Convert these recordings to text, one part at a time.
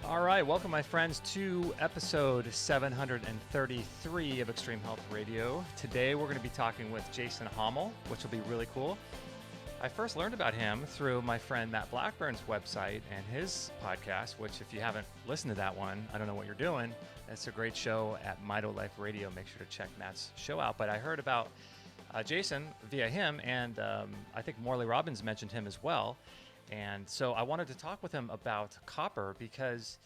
All right, welcome, my friends, to episode 733 of Extreme Health Radio. Today, we're going to be talking with Jason Hommel, which will be really cool. I first learned about him through my friend Matt Blackburn's website and his podcast, which, if you haven't listened to that one, I don't know what you're doing. It's a great show at Mito Life Radio. Make sure to check Matt's show out. But I heard about Jason via him, and I think Morley Robbins mentioned him as well. And so I wanted to talk with him about copper because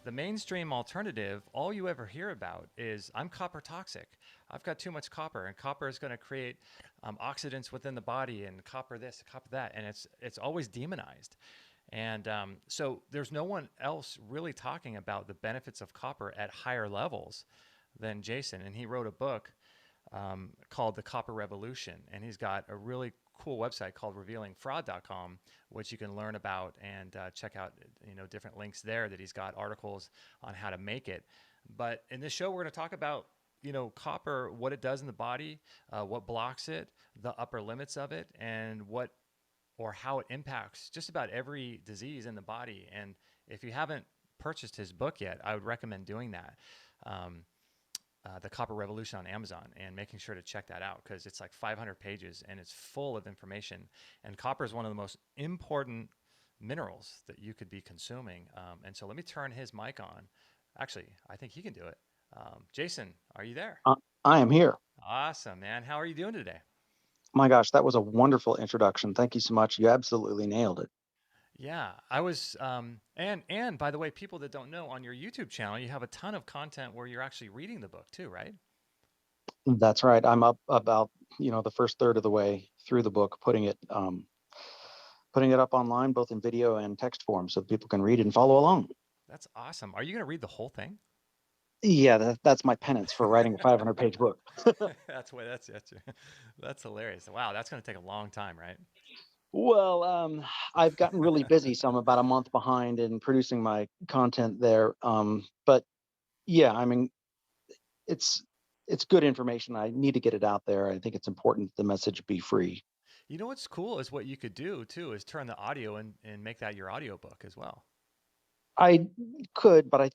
the mainstream alternative, all you ever hear about is I'm copper toxic. I've got too much copper, and copper is going to create oxidants within the body, and copper this, copper that, and it's always demonized. And so there's no one else really talking about the benefits of copper at higher levels than Jason. And he wrote a book called The Copper Revolution. And he's got a really cool website called revealingfraud.com, which you can learn about and check out, different links there that he's got articles on how to make it. But in this show, we're going to talk about, copper, what it does in the body, what blocks it, the upper limits of it, and what or how it impacts just about every disease in the body. And if you haven't purchased his book yet, I would recommend doing that. The Copper Revolution on Amazon, and making sure to check that out because it's like 500 pages and it's full of information. And copper is one of the most important minerals that you could be consuming. And so let me turn his mic on. Actually, I think he can do it. Jason, are you there? Uh, I am here. Awesome, man. How are you doing today? My gosh, that was a wonderful introduction. Thank you so much. You absolutely nailed it. Yeah, I was, and by the way, people that don't know, on your YouTube channel, you have a ton of content where you're actually reading the book too, right? That's right. I'm up about, the first third of the way through the book, putting it up online, both in video and text form, so people can read it and follow along. That's awesome. Are you going to read the whole thing? Yeah, that's my penance for writing a 500-page book. That's hilarious. Wow, that's going to take a long time, right? Well, I've gotten really busy, so I'm about a month behind in producing my content there. But yeah, I mean, it's it's good information. I need to get it out there. I think it's important the message be free. You know what's cool is what you could do too is turn the audio and make that your audio book as well. I could, but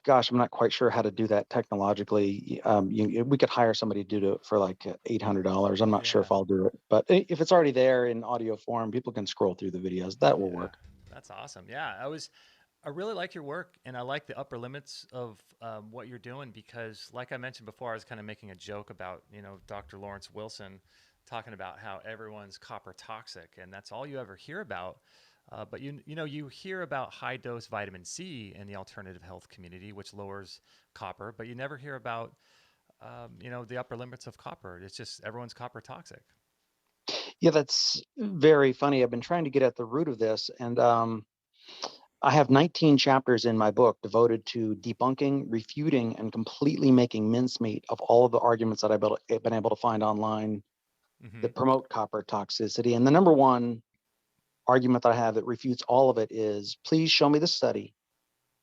gosh, I'm not quite sure how to do that technologically. We could hire somebody to do it for like $800. I'm not sure Yeah, if I'll do it, but if it's already there in audio form, people can scroll through the videos. That will yeah, work. that's awesome. Yeah, I really like your work, and I like the upper limits of what you're doing because, like I mentioned before, I was kind of making a joke about Dr. Lawrence Wilson talking about how everyone's copper toxic, and that's all you ever hear about. But you hear about high dose vitamin C in the alternative health community, which lowers copper, but you never hear about the upper limits of copper. It's just everyone's copper toxic. Yeah, that's very funny. I've been trying to get at the root of this, and I have 19 chapters in my book devoted to debunking, refuting, and completely making mincemeat of all of the arguments that been able to find online Hmm. that promote copper toxicity. And the number one argument that I have that refutes all of it is, please show me the study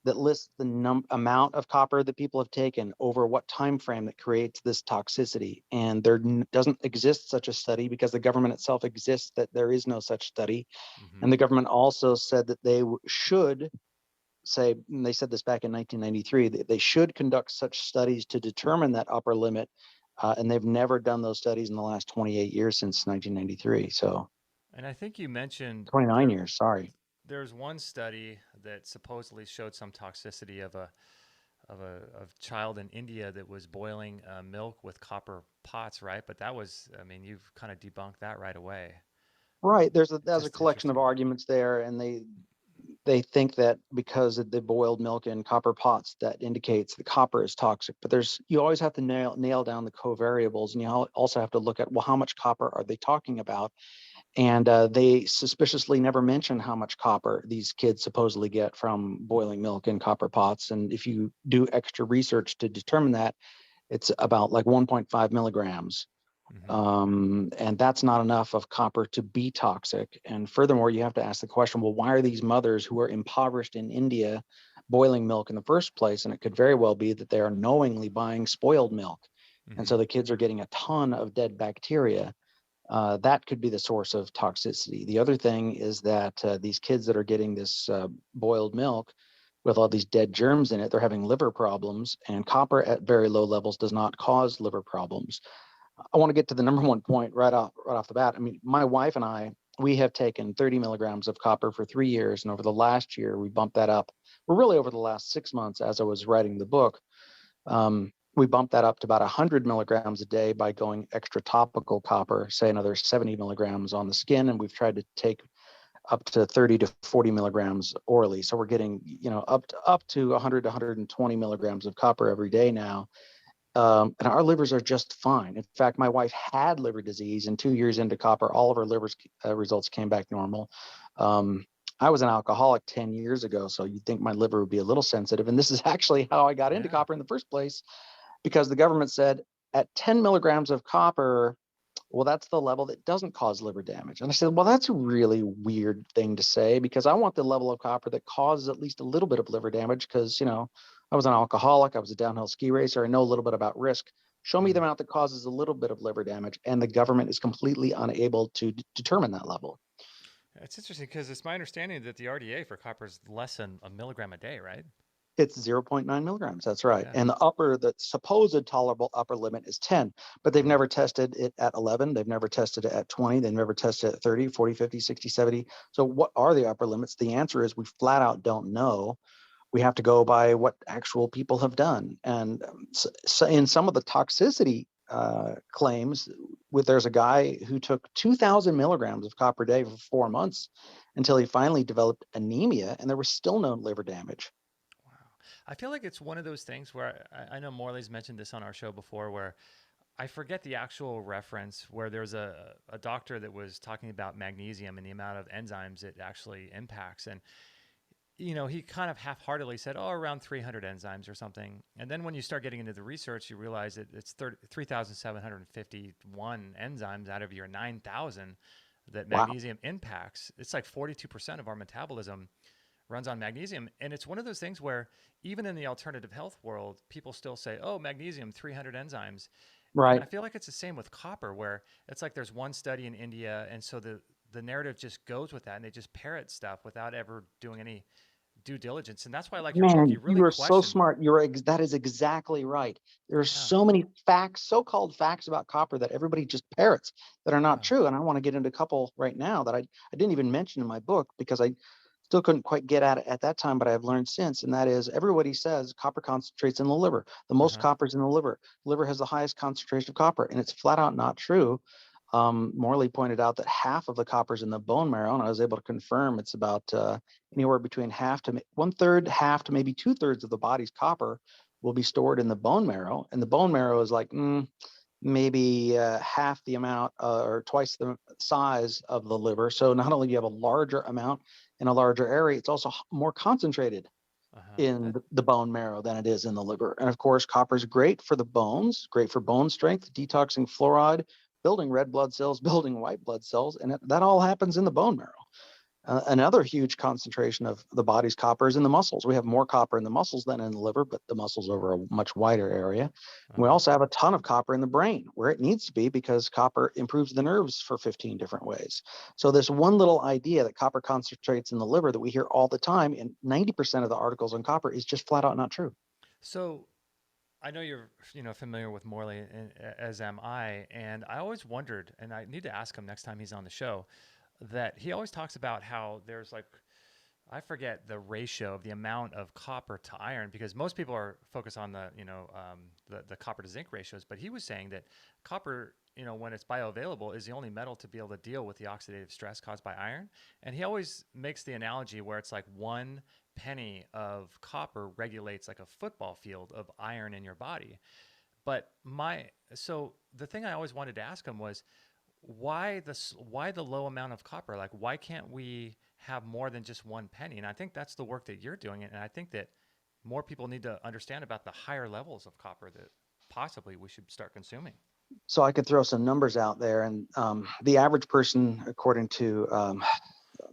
that lists the amount of copper that people have taken over what time frame that creates this toxicity. And there doesn't exist such a study because the government itself exists that there is no such study. Hmm. And the government also said that they should say, and they said this back in 1993, that they should conduct such studies to determine that upper limit. And they've never done those studies in the last 28 years since 1993. So And I think you mentioned 29 years, sorry. there's one study that supposedly showed some toxicity of child in India that was boiling milk with copper pots, right? But that was, I mean, you've kind of debunked that right away. Right. There's a Just collection of interesting. arguments there, and they think that because they boiled milk in copper pots, that indicates the copper is toxic. But you always have to nail down the covariables, and you also have to look at, well, how much copper are they talking about? And they suspiciously never mention how much copper these kids supposedly get from boiling milk in copper pots. And if you do extra research to determine that, it's about like 1.5 milligrams. Hmm. And that's not enough of copper to be toxic. And furthermore, you have to ask the question, well, why are these mothers who are impoverished in India boiling milk in the first place? And it could very well be that they are knowingly buying spoiled milk. And Hmm. so the kids are getting a ton of dead bacteria. That could be the source of toxicity. The other thing is that these kids that are getting this boiled milk, with all these dead germs in it, they're having liver problems, and copper at very low levels does not cause liver problems. I want to get to the number one point right off the bat. I mean, my wife and I, we have taken 30 milligrams of copper for 3 years, and over the last year, we bumped that up. Well, really over the last 6 months, as I was writing the book, we bumped that up to about 100 milligrams a day by going extra topical copper, say another 70 milligrams on the skin, and we've tried to take up to 30 to 40 milligrams orally. So we're getting, up to 100 to 120 milligrams of copper every day now. And our livers are just fine. In fact, my wife had liver disease, and 2 years into copper, all of her liver results came back normal. I was an alcoholic 10 years ago, so you'd think my liver would be a little sensitive. And this is actually how I got into copper in the first place, because the government said at 10 milligrams of copper, well, that's the level that doesn't cause liver damage. And I said, well, that's a really weird thing to say, because I want the level of copper that causes at least a little bit of liver damage, because, I was an alcoholic, I was a downhill ski racer, I know a little bit about risk. Show me the amount that causes a little bit of liver damage, and the government is completely unable to determine that level. It's interesting because it's my understanding that the RDA for copper is less than a milligram a day, right? It's 0.9 milligrams. That's right. Yeah. And the supposed tolerable upper limit is 10, but they've never tested it at 11. They've never tested it at 20. They've never tested it at 30, 40, 50, 60, 70. So what are the upper limits? The answer is we flat out don't know. We have to go by what actual people have done. And so in some of the toxicity claims, there's a guy who took 2,000 milligrams of copper a day for 4 months until he finally developed anemia, and there was still no liver damage. I feel like it's one of those things where I know Morley's mentioned this on our show before, where I forget the actual reference, where there's a doctor that was talking about magnesium and the amount of enzymes it actually impacts. And, he kind of half-heartedly said, oh, around 300 enzymes or something. And then when you start getting into the research, you realize that it's 3,751 enzymes out of your 9,000 that Wow. magnesium impacts. It's like 42% of our metabolism runs on magnesium. And it's one of those things where even in the alternative health world, people still say, oh, magnesium, 300 enzymes. And Right. I feel like it's the same with copper, where it's like there's one study in India. And so the narrative just goes with that, and they just parrot stuff without ever doing any due diligence. And that's why I like your book. You Man, really you are so question. smart. That is exactly right. There are Yeah. so many facts, so-called facts about copper that everybody just parrots that are not Yeah. true. And I want to get into a couple right now that I didn't even mention in my book, because I still couldn't quite get at it at that time, but I've learned since. And that is, everybody says copper concentrates in the liver. The most Uh-huh. copper is in the liver. Liver has the highest concentration of copper, and it's flat out not true. Morley pointed out that half of the copper is in the bone marrow, and I was able to confirm it's about anywhere between half to one third, half to maybe 2/3 of the body's copper will be stored in the bone marrow, and the bone marrow is like maybe half the amount or twice the size of the liver. So not only do you have a larger amount in a larger area, it's also more concentrated Uh-huh. in the bone marrow than it is in the liver. And of course, copper is great for the bones, great for bone strength, detoxing fluoride, building red blood cells, building white blood cells, and that all happens in the bone marrow. Another huge concentration of the body's copper is in the muscles. We have more copper in the muscles than in the liver, but the muscles over a much wider area. We Uh-huh. also have a ton of copper in the brain, where it needs to be, because copper improves the nerves for 15 different ways. So this one little idea that copper concentrates in the liver that we hear all the time, and 90% of the articles on copper is just flat out not true. So I know you're, familiar with Morley, as am I, and I always wondered, and I need to ask him next time he's on the show, that he always talks about how there's like, I forget the ratio of the amount of copper to iron, because most people are focused on the copper to zinc ratios, but he was saying that copper, when it's bioavailable, is the only metal to be able to deal with the oxidative stress caused by iron. And he always makes the analogy where it's like 1 penny of copper regulates like a football field of iron in your body. But so the thing I always wanted to ask him was, why the low amount of copper? Like, why can't we have more than just 1 penny? And I think that's the work that you're doing, and I think that more people need to understand about the higher levels of copper that possibly we should start consuming. So I could throw some numbers out there, and the average person, according to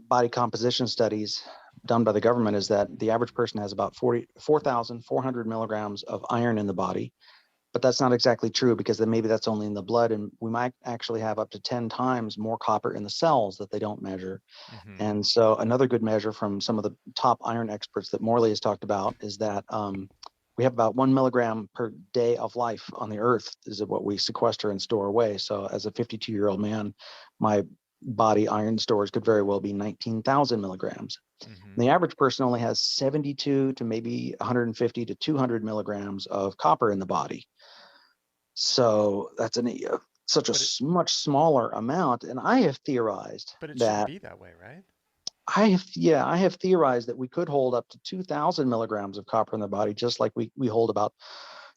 body composition studies done by the government, is that the average person has about 4,400 milligrams of iron in the body, But that's not exactly true, because then maybe that's only in the blood, and we might actually have up to 10 times more copper in the cells that they don't measure. Mm-hmm. And so another good measure from some of the top iron experts that Morley has talked about is that we have about 1 milligram per day of life on the earth is what we sequester and store away. So as a 52-year-old man, my body iron stores could very well be 19,000 milligrams. Mm-hmm. The average person only has 72 to maybe 150 to 200 milligrams of copper in the body. So that's such But it a much smaller amount. And I have theorized but it shouldn't that be that way, right? I have theorized that we could hold up to 2,000 milligrams of copper in the body, just like we hold about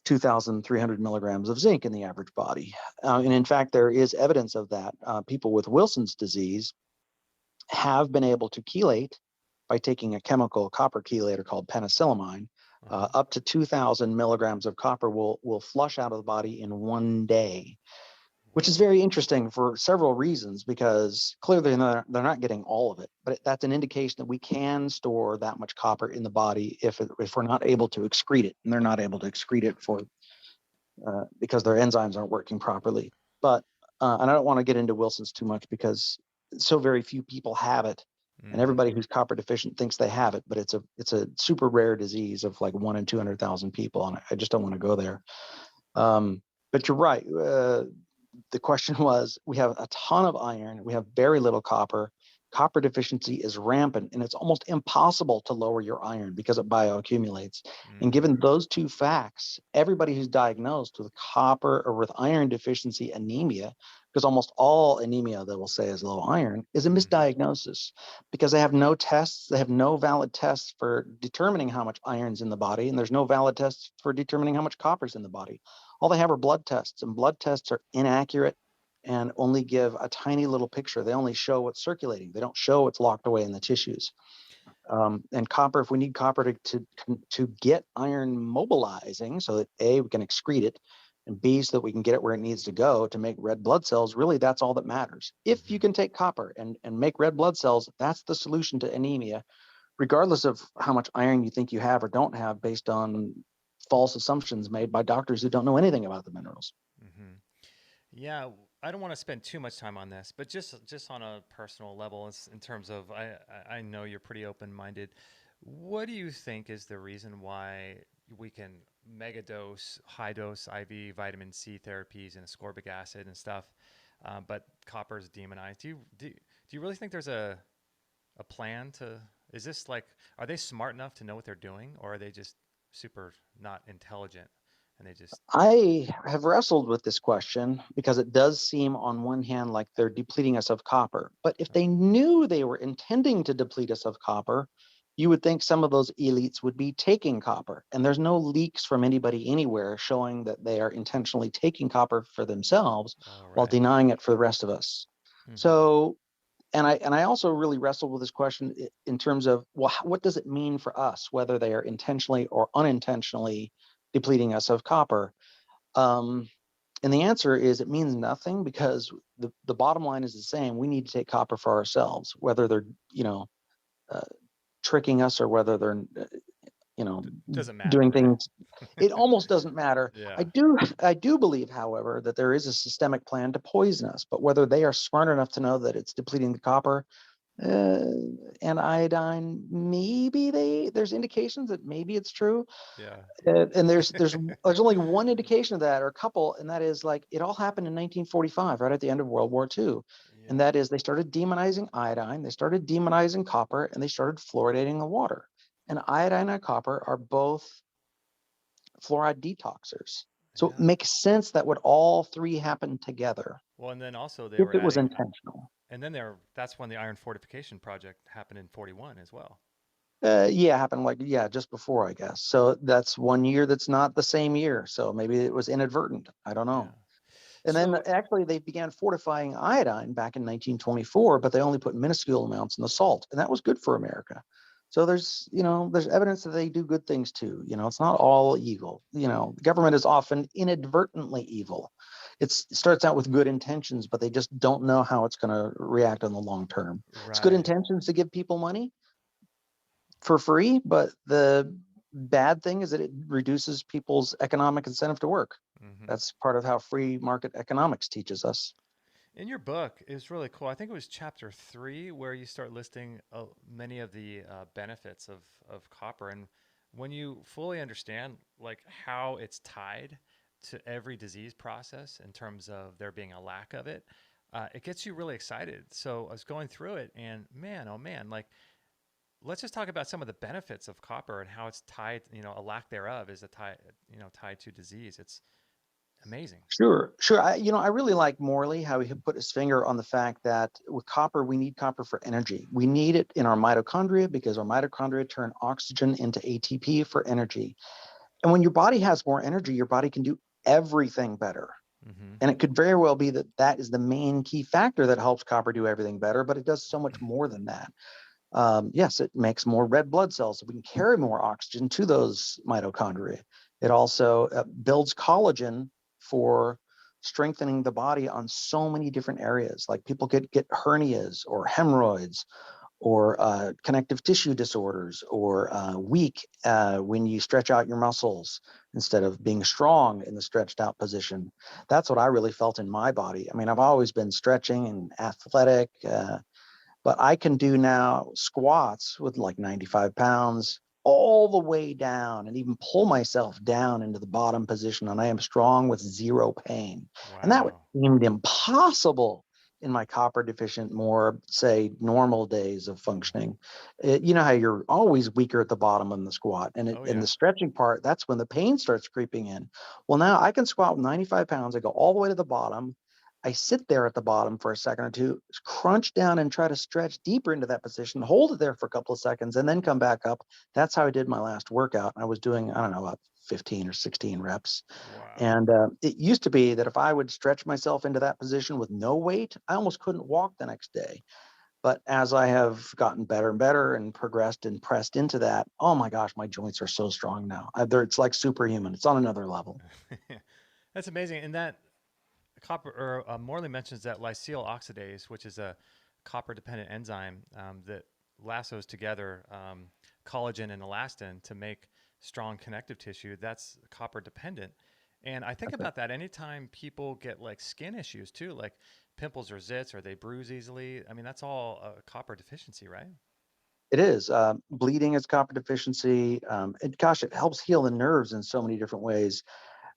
2,300 milligrams of zinc in the average body. And in fact, there is evidence of that. People with Wilson's disease have been able to chelate by taking a chemical copper chelator called penicillamine. Uh-huh. Up to 2,000 milligrams of copper will flush out of the body in 1 day, which is Whoa. very interesting for several reasons, because clearly they're not getting all of it. But that's an indication that we can store that much copper in the body if we're not able to excrete it, and they're not able to excrete it because their enzymes aren't working properly. But and I don't want to get into Wilson's too much, because so very few people have it, and Mm-hmm. everybody who's copper deficient thinks they have it, but it's a super rare disease of like 1 in 200,000 people, and I just don't want to go there. But you're right. The question was, we have a ton of iron, we have very little copper. Copper deficiency is rampant, and it's almost impossible to lower your iron because it bioaccumulates. And Mm-hmm. given those two facts, everybody who's diagnosed with copper or with iron deficiency anemia, because almost all anemia they will say is low iron, is a Mm-hmm. misdiagnosis, because they have no tests, they have no valid tests for determining how much iron's in the body, and there's no valid tests for determining how much copper's in the body. All they have are blood tests, and blood tests are inaccurate and only give a tiny little picture. They only show what's circulating. They don't show what's locked away in the tissues. And copper, if we need copper to get iron mobilizing, so that A, we can excrete it, and B, so that we can get it where it needs to go to make red blood cells, really that's all that matters. If Mm-hmm. you can take copper and make red blood cells, that's the solution to anemia, regardless of how much iron you think you have or don't have, based on false assumptions made by doctors who don't know anything about the minerals. Mm-hmm. Yeah, I don't want to spend too much time on this, but just on a personal level, in terms of I know you're pretty open minded. What do you think is the reason why we can mega dose, high dose IV vitamin C therapies and ascorbic acid and stuff, but copper is demonized? Do you really think there's a plan to? Is this like, are they smart enough to know what they're doing, or are they just super not intelligent and they just? I have wrestled with this question, because it does seem on one hand like they're depleting us of copper. But if they knew they were intending to deplete us of copper, you would think some of those elites would be taking copper. And there's no leaks from anybody anywhere showing that they are intentionally taking copper for themselves Oh, while right. denying it for the rest of us. Mm-hmm. So, and I also really wrestled with this question in terms of, well, what does it mean for us, whether they are intentionally or unintentionally depleting us of copper? Um, and the answer is, it means nothing, because the bottom line is the same. We need to take copper for ourselves, whether they're, uh, tricking us, or whether they're, you know, Doesn't matter, doing right? things. It almost doesn't matter. Yeah. I do believe, however, that there is a systemic plan to poison us, but whether they are smart enough to know that it's depleting the copper, uh, and iodine, maybe there's indications that maybe it's true. Yeah. And there's only one indication of that, or a couple, and that is, like, it all happened in 1945, right at the end of World War II. And Yeah. that is, they started demonizing iodine, they started demonizing copper, and they started fluoridating the water. And iodine and copper are both fluoride detoxers. So it Yeah. makes sense that would all three happen together Well, and then also they if were it was adding, intentional. and then that's when the iron fortification project happened in 41 as well. Yeah, happened, like, yeah, just before, I guess. So that's 1 year that's not the same year. So maybe it was inadvertent. I don't Yeah. know. And then So, actually they began fortifying iodine back in 1924, but they only put minuscule amounts in the salt, and that was good for America. So there's evidence that they do good things too. It's not all evil. The government is often inadvertently evil. It starts out with good intentions, but they just don't know how it's going to react on the long term. It's good right. intentions to give people money for free, but the bad thing is that it reduces people's economic incentive to work. Hmm. That's part of how free market economics teaches us. In your book, it's really cool. I think it was chapter 3 where you start listing many of the benefits of copper. And when you fully understand like how it's tied to every disease process in terms of there being a lack of it, it gets you really excited. So I was going through it, and man, oh man, like let's just talk about some of the benefits of copper and how it's tied. A lack thereof is a tie, tied to disease. It's amazing. Sure, sure. I really like Morley, how he put his finger on the fact that with copper, we need copper for energy. We need it in our mitochondria because our mitochondria turn oxygen into ATP for energy. And when your body has more energy, your body can do everything better. Hmm. And it could very well be that that is the main key factor that helps copper do everything better, but it does so much more than that. Yes, it makes more red blood cells so we can carry more oxygen to those mitochondria. It also builds collagen for strengthening the body on so many different areas. Like people get hernias or hemorrhoids or connective tissue disorders or weak when you stretch out your muscles instead of being strong in the stretched out position. That's what I really felt in my body. I mean, I've always been stretching and athletic. But I can do now squats with like 95 pounds all the way down and even pull myself down into the bottom position. And I am strong with zero pain. And that would Wow. seemed impossible in my copper deficient, more say normal days of functioning. You know how you're always weaker at the bottom in the squat and Oh in yeah. the stretching part, that's when the pain starts creeping in. Well, now I can squat with 95 pounds. I go all the way to the bottom. I sit there at the bottom for a second or two, crunch down and try to stretch deeper into that position, hold it there for a couple of seconds, and then come back up. That's how I did my last workout. I was doing, I don't know, about 15 or 16 reps. Wow. And it used to be that if I would stretch myself into that position with no weight, I almost couldn't walk the next day. But as I have gotten better and better and progressed and pressed into that, oh my gosh, my joints are so strong now. It's like superhuman. It's on another level. That's amazing. And that copper, or Morley mentions that lysyl oxidase, which is a copper-dependent enzyme that lassos together collagen and elastin to make strong connective tissue. That's copper-dependent. And I think about that anytime people get like skin issues too, like pimples or zits, or they bruise easily. I mean, that's all a copper deficiency, right? It is. Bleeding is copper deficiency. Gosh, it helps heal the nerves in so many different ways.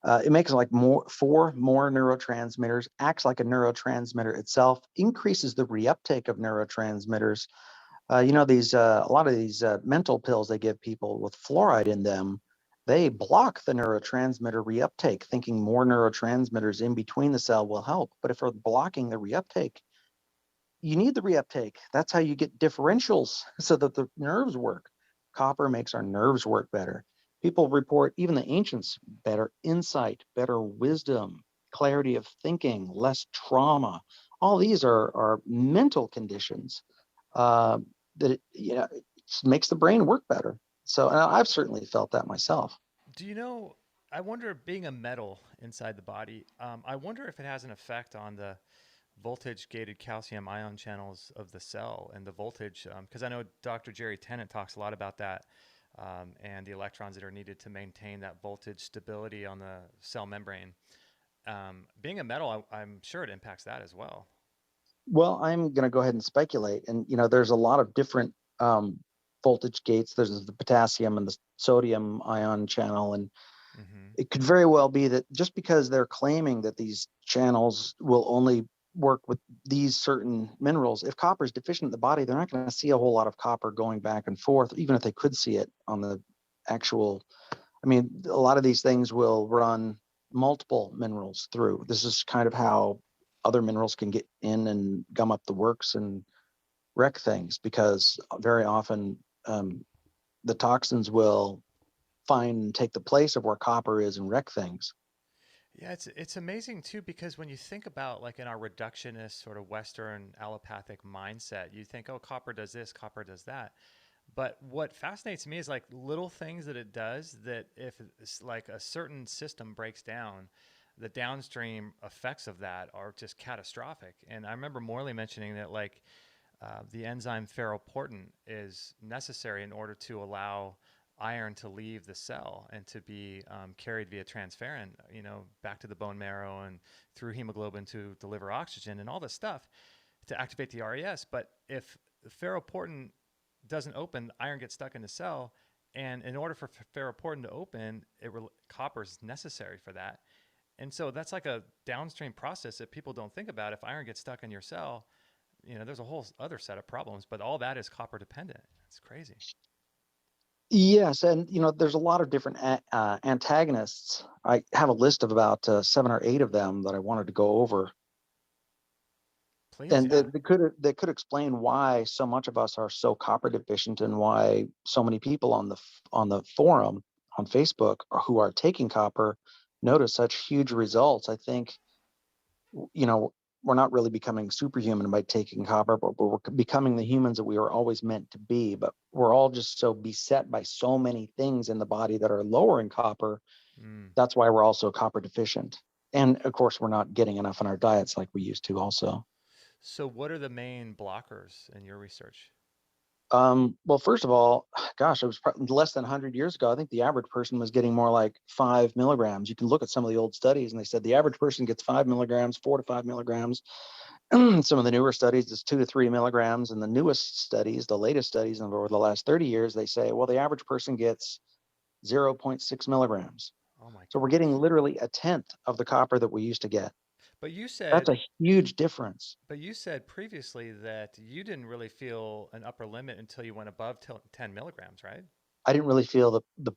It makes like four more neurotransmitters, acts like a neurotransmitter itself, increases the reuptake of neurotransmitters. These a lot of these mental pills they give people with fluoride in them, they block the neurotransmitter reuptake, thinking more neurotransmitters in between the cell will help. But if we're blocking the reuptake, you need the reuptake. That's how you get differentials so that the nerves work. Copper makes our nerves work better. People report, even the ancients, better insight, better wisdom, clarity of thinking, less trauma. All these are mental conditions uh, that it makes the brain work better. So and I've certainly felt that myself. Do you know? I wonder, being a metal inside the body, I wonder if it has an effect on the voltage gated calcium ion channels of the cell and the voltage, because I know Dr. Jerry Tennant talks a lot about that, and the electrons that are needed to maintain that voltage stability on the cell membrane. Being a metal, I'm sure it impacts that as well. Well, I'm going to go ahead and speculate. And, there's a lot of different voltage gates. There's the potassium and the sodium ion channel. And Hmm. it could very well be that just because they're claiming that these channels will only work with these certain minerals, if copper is deficient in the body, they're not going to see a whole lot of copper going back and forth, even if they could see it on the actual. I mean, a lot of these things will run multiple minerals through. This is kind of how other minerals can get in and gum up the works and wreck things because very often the toxins will find and take the place of where copper is and wreck things. Yeah, it's amazing too because when you think about like in our reductionist sort of Western allopathic mindset, you think, oh, copper does this, copper does that. But what fascinates me is like little things that it does that if it's like a certain system breaks down, the downstream effects of that are just catastrophic. And I remember Morley mentioning that like the enzyme ferroportin is necessary in order to allow iron to leave the cell and to be carried via transferrin, back to the bone marrow and through hemoglobin to deliver oxygen and all this stuff to activate the RES. But if ferroportin doesn't open, iron gets stuck in the cell. And in order for ferroportin to open, copper is necessary for that. And so that's like a downstream process that people don't think about. If iron gets stuck in your cell, there's a whole other set of problems, but all that is copper dependent. It's crazy. Yes, and there's a lot of different antagonists. I have a list of about 7 or 8 of them that I wanted to go over, Please, and yeah. they could explain why so much of us are so copper deficient, and why so many people on the forum on Facebook who are taking copper notice such huge results. I think you know, we're not really becoming superhuman by taking copper, but we're becoming the humans that we were always meant to be. But we're all just so beset by so many things in the body that are lower in copper. Mm. That's why we're also copper deficient. And of course, we're not getting enough in our diets like we used to also. So, what are the main blockers in your research? Well, first of all, gosh, it was less than 100 years ago. I think the average person was getting more like 5 milligrams. You can look at some of the old studies, and they said the average person gets 5 milligrams, 4 to 5 milligrams. Some of the newer studies is 2 to 3 milligrams, and the newest studies, the latest studies over the last 30 years, they say, well, the average person gets 0.6 milligrams. Oh my So we're getting gosh. literally a tenth of the copper that we used to get. But you That's said a huge difference. but you said previously that you didn't really feel an upper limit until you went above 10 milligrams, right? I didn't really feel the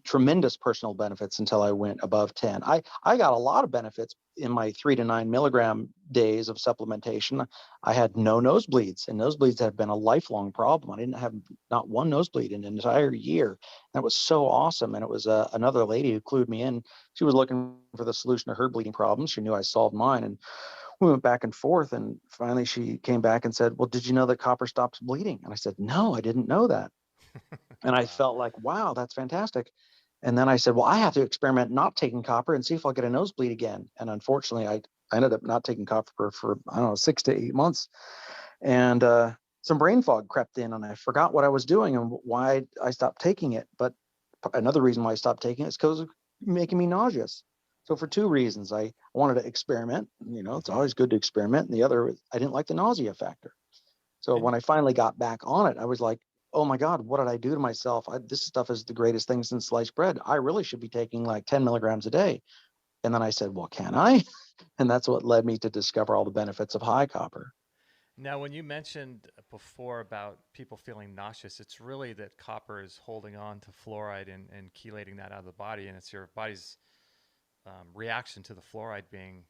tremendous personal benefits until I went above 10. I got a lot of benefits in my 3 to 9 milligram days of supplementation. I had no nosebleeds, and nosebleeds have been a lifelong problem. I didn't have not one nosebleed in an entire year. That was so awesome. And it was another lady who clued me in. She was looking for the solution to her bleeding problems. She knew I solved mine, and we went back and forth. And finally, she came back and said, "Well, did you know that copper stops bleeding?" And I said, "No, I didn't know that." And I Wow. felt like, wow, that's fantastic. And then I said, well, I have to experiment not taking copper and see if I'll get a nosebleed again. And unfortunately, I ended up not taking copper for, I don't know, 6 to 8 months. And some brain fog crept in, and I forgot what I was doing and why I stopped taking it. But another reason why I stopped taking it is because of making me nauseous. So for 2 reasons, I wanted to experiment. It's Hmm. always good to experiment. And the other, I didn't like the nausea factor. So And when I finally got back on it, I was like, oh my God, what did I do to myself? This stuff is the greatest thing since sliced bread. I really should be taking like 10 milligrams a day. And then I said, well, can I? And that's what led me to discover all the benefits of high copper. now, when you mentioned before about people feeling nauseous, it's really that copper is holding on to fluoride and chelating that out of the body, and it's your body's reaction to the fluoride being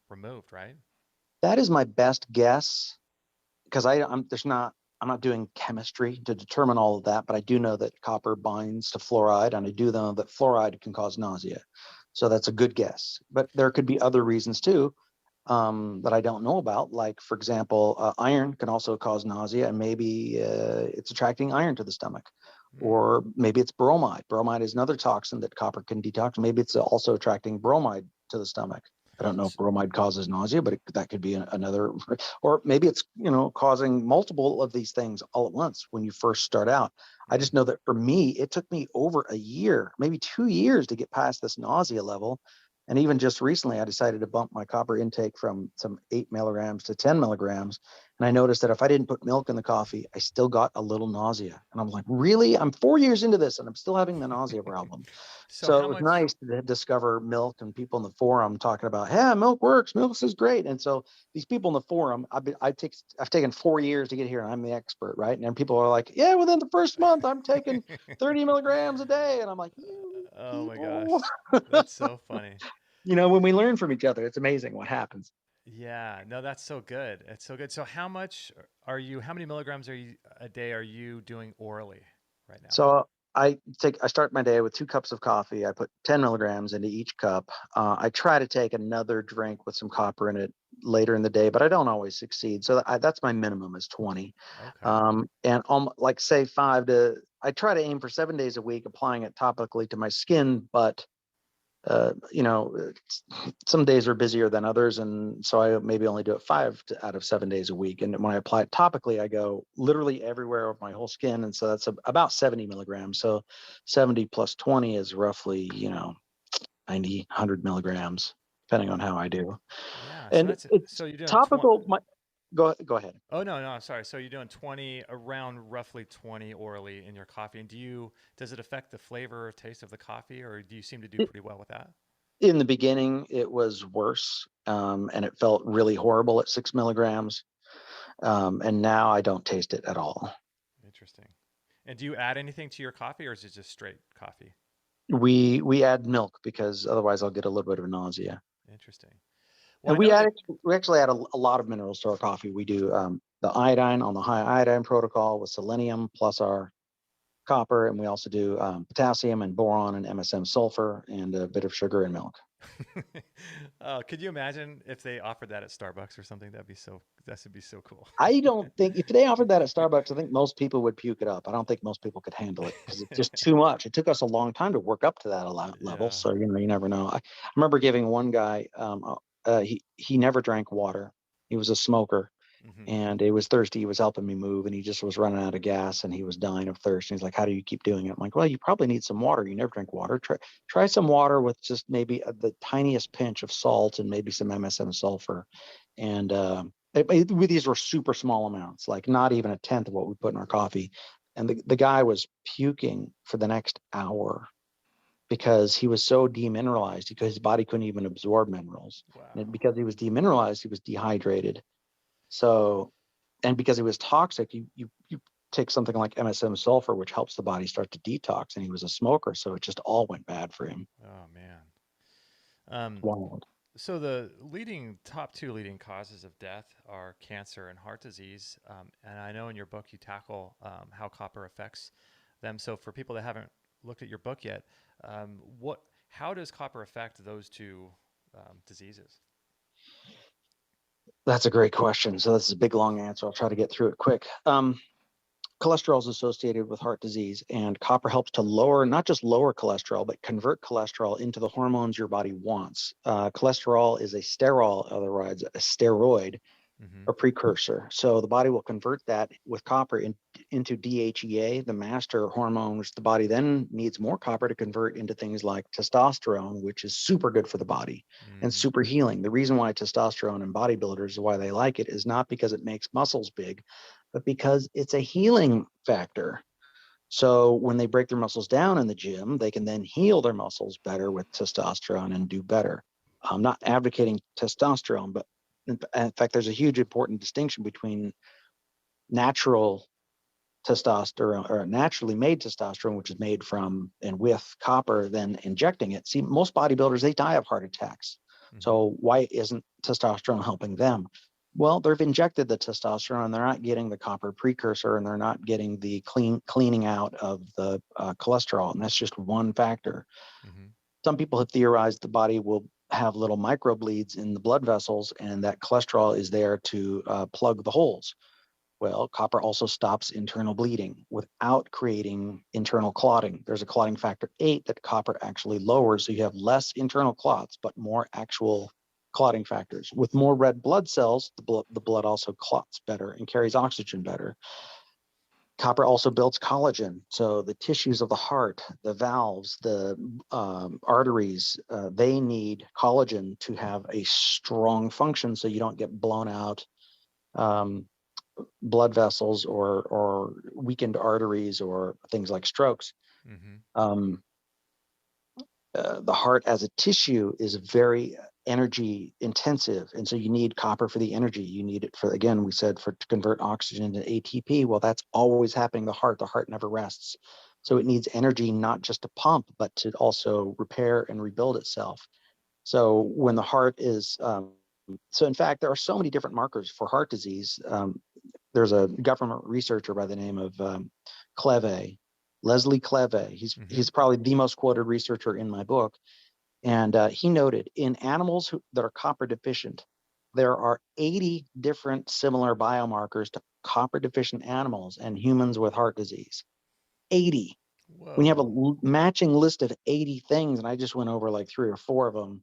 removed, right? That is my best guess, because I'm not doing chemistry to determine all of that, but I do know that copper binds to fluoride, and I do know that fluoride can cause nausea. So that's a good guess. But there could be other reasons too, that I don't know about. Like, for example, iron can also cause nausea, and maybe it's attracting iron to the stomach. Mm. Or maybe it's bromide. Bromide is another toxin that copper can detox. Maybe it's also attracting bromide to the stomach. I don't know if S- bromide causes nausea, but that could be another. Or maybe it's causing multiple of these things all at once when you first start out. I mm. just know that for me, it took me over a year, maybe 2 years, to get past this nausea level. And even just recently, I decided to bump my copper intake from some 8 milligrams to 10 milligrams. And I noticed that if I didn't put milk in the coffee, I still got a little nausea. And I'm like, really? I'm 4 years into this and I'm still having the nausea problem. So, So how it was much? nice to discover milk, and people in the forum talking about, hey, milk works. Milk is great. And so these people in the forum, I've taken 4 years to get here, and I'm the expert, right? And then people are like, yeah, within the first month, I'm taking 30 milligrams a day. And I'm like, you Oh my gosh, people. that's so funny. When we learn from each other, it's amazing what happens. Yeah, no, that's so good. It's so good. So, how much are you? How many milligrams are you a day are you doing orally right now? So I start my day with 2 cups of coffee. I put 10 milligrams into each cup. I try to take another drink with some copper in it later in the day, but I don't always succeed. So that's my minimum is 20. Okay. And like say I try to aim for 7 days a week, applying it topically to my skin, but You know, some days are busier than others, and so I maybe only do it out of 7 days a week. And when I apply it topically, I go literally everywhere of my whole skin, and so that's about 70 milligrams. So 70 plus 20 is roughly, 90, 100 milligrams, depending on how I do. Yeah. So And that's it's so you're doing 20. topical. Go ahead. Oh no, sorry. So you're doing 20 around roughly 20 orally in your coffee. And does it affect the flavor or taste of the coffee, or do you seem to do pretty well with that? In the beginning, it was worse, and it felt really horrible at 6 milligrams. And now I don't taste it at all. Interesting. And do you add anything to your coffee, or is it just straight coffee? We add milk because otherwise I'll get a little bit of nausea. Interesting. Well, And I know that. we actually add a lot of minerals to our coffee. We do the iodine on the high iodine protocol with selenium plus our copper, and we also do potassium and boron and MSM sulfur and a bit of sugar and milk. Could you imagine if they offered that at Starbucks or something? That would be so cool. I don't think if they offered that at Starbucks, I think most people would puke it up. I don't think most people could handle it because it's just too much. It took us a long time to work up to that level. Yeah. So, you never know. I remember giving one guy, he never drank water. He was a smoker Hmm. and he was thirsty. He was helping me move and he just was running out of gas and he was dying of thirst. And he's like, how do you keep doing it? I'm like, well, you probably need some water. You never drink water. Try some water with just maybe the tiniest pinch of salt and maybe some MSM sulfur. And these were super small amounts, like not even a tenth of what we put in our coffee. And the guy was puking for the next hour because he was so demineralized because his body couldn't even absorb minerals. And Wow. because he was demineralized, he was dehydrated. So, and because it was toxic, you take something like MSM sulfur, which helps the body start to detox, and he was a smoker, so it just all went bad for him. Oh man. Um, Wild. so the top two leading causes of death are cancer and heart disease. And I know in your book you tackle how copper affects them. So for people that haven't looked at your book yet, how does copper affect those two diseases? That's a great question. So this is a big long answer. I'll try to get through it quick. Cholesterol is associated with heart disease, and copper helps to not just lower cholesterol, but convert cholesterol into the hormones your body wants. Cholesterol is a sterol, otherwise a steroid, Mm-hmm. a precursor. So the body will convert that with copper into DHEA, the master hormone, which the body then needs more copper to convert into things like testosterone, which is super good for the body and Mm-hmm. super healing. The reason why testosterone in bodybuilders, why they like it, is not because it makes muscles big, but because it's a healing factor. So when they break their muscles down in the gym, they can then heal their muscles better with testosterone and do better. I'm not advocating testosterone, but in fact, there's a huge important distinction between natural testosterone or naturally made testosterone, which is made from and with copper, then injecting it. See, most bodybuilders, they die of heart attacks. Mm-hmm. So why isn't testosterone helping them? Well, they've injected the testosterone and they're not getting the copper precursor and they're not getting the cleaning out of the cholesterol. And that's just one factor. Mm-hmm. Some people have theorized the body will have little microbleeds in the blood vessels and that cholesterol is there to plug the holes. Well, copper also stops internal bleeding without creating internal clotting. There's a clotting factor 8 that copper actually lowers, so you have less internal clots, but more actual clotting factors. With more red blood cells, the blood also clots better and carries oxygen better. Copper also builds collagen. So the tissues of the heart, the valves, the arteries, they need collagen to have a strong function so you don't get blown out um, blood vessels or weakened arteries or things like strokes. Mm-hmm. Um, the heart as a tissue is very energy intensive, and so you need copper for the energy. You need it for, again, we said, for to convert oxygen to ATP. Well, that's always happening. The heart never rests, so it needs energy not just to pump, but to also repair and rebuild itself. So when the heart is so in fact, there are so many different markers for heart disease. There's a government researcher by the name of Cleve, Leslie Cleve. Mm-hmm. He's probably the most quoted researcher in my book, and he noted in animals that are copper deficient, there are 80 different similar biomarkers to copper deficient animals and humans with heart disease. 80. When you have a Whoa. matching list of 80 things, and I just went over like 3 or 4 of them,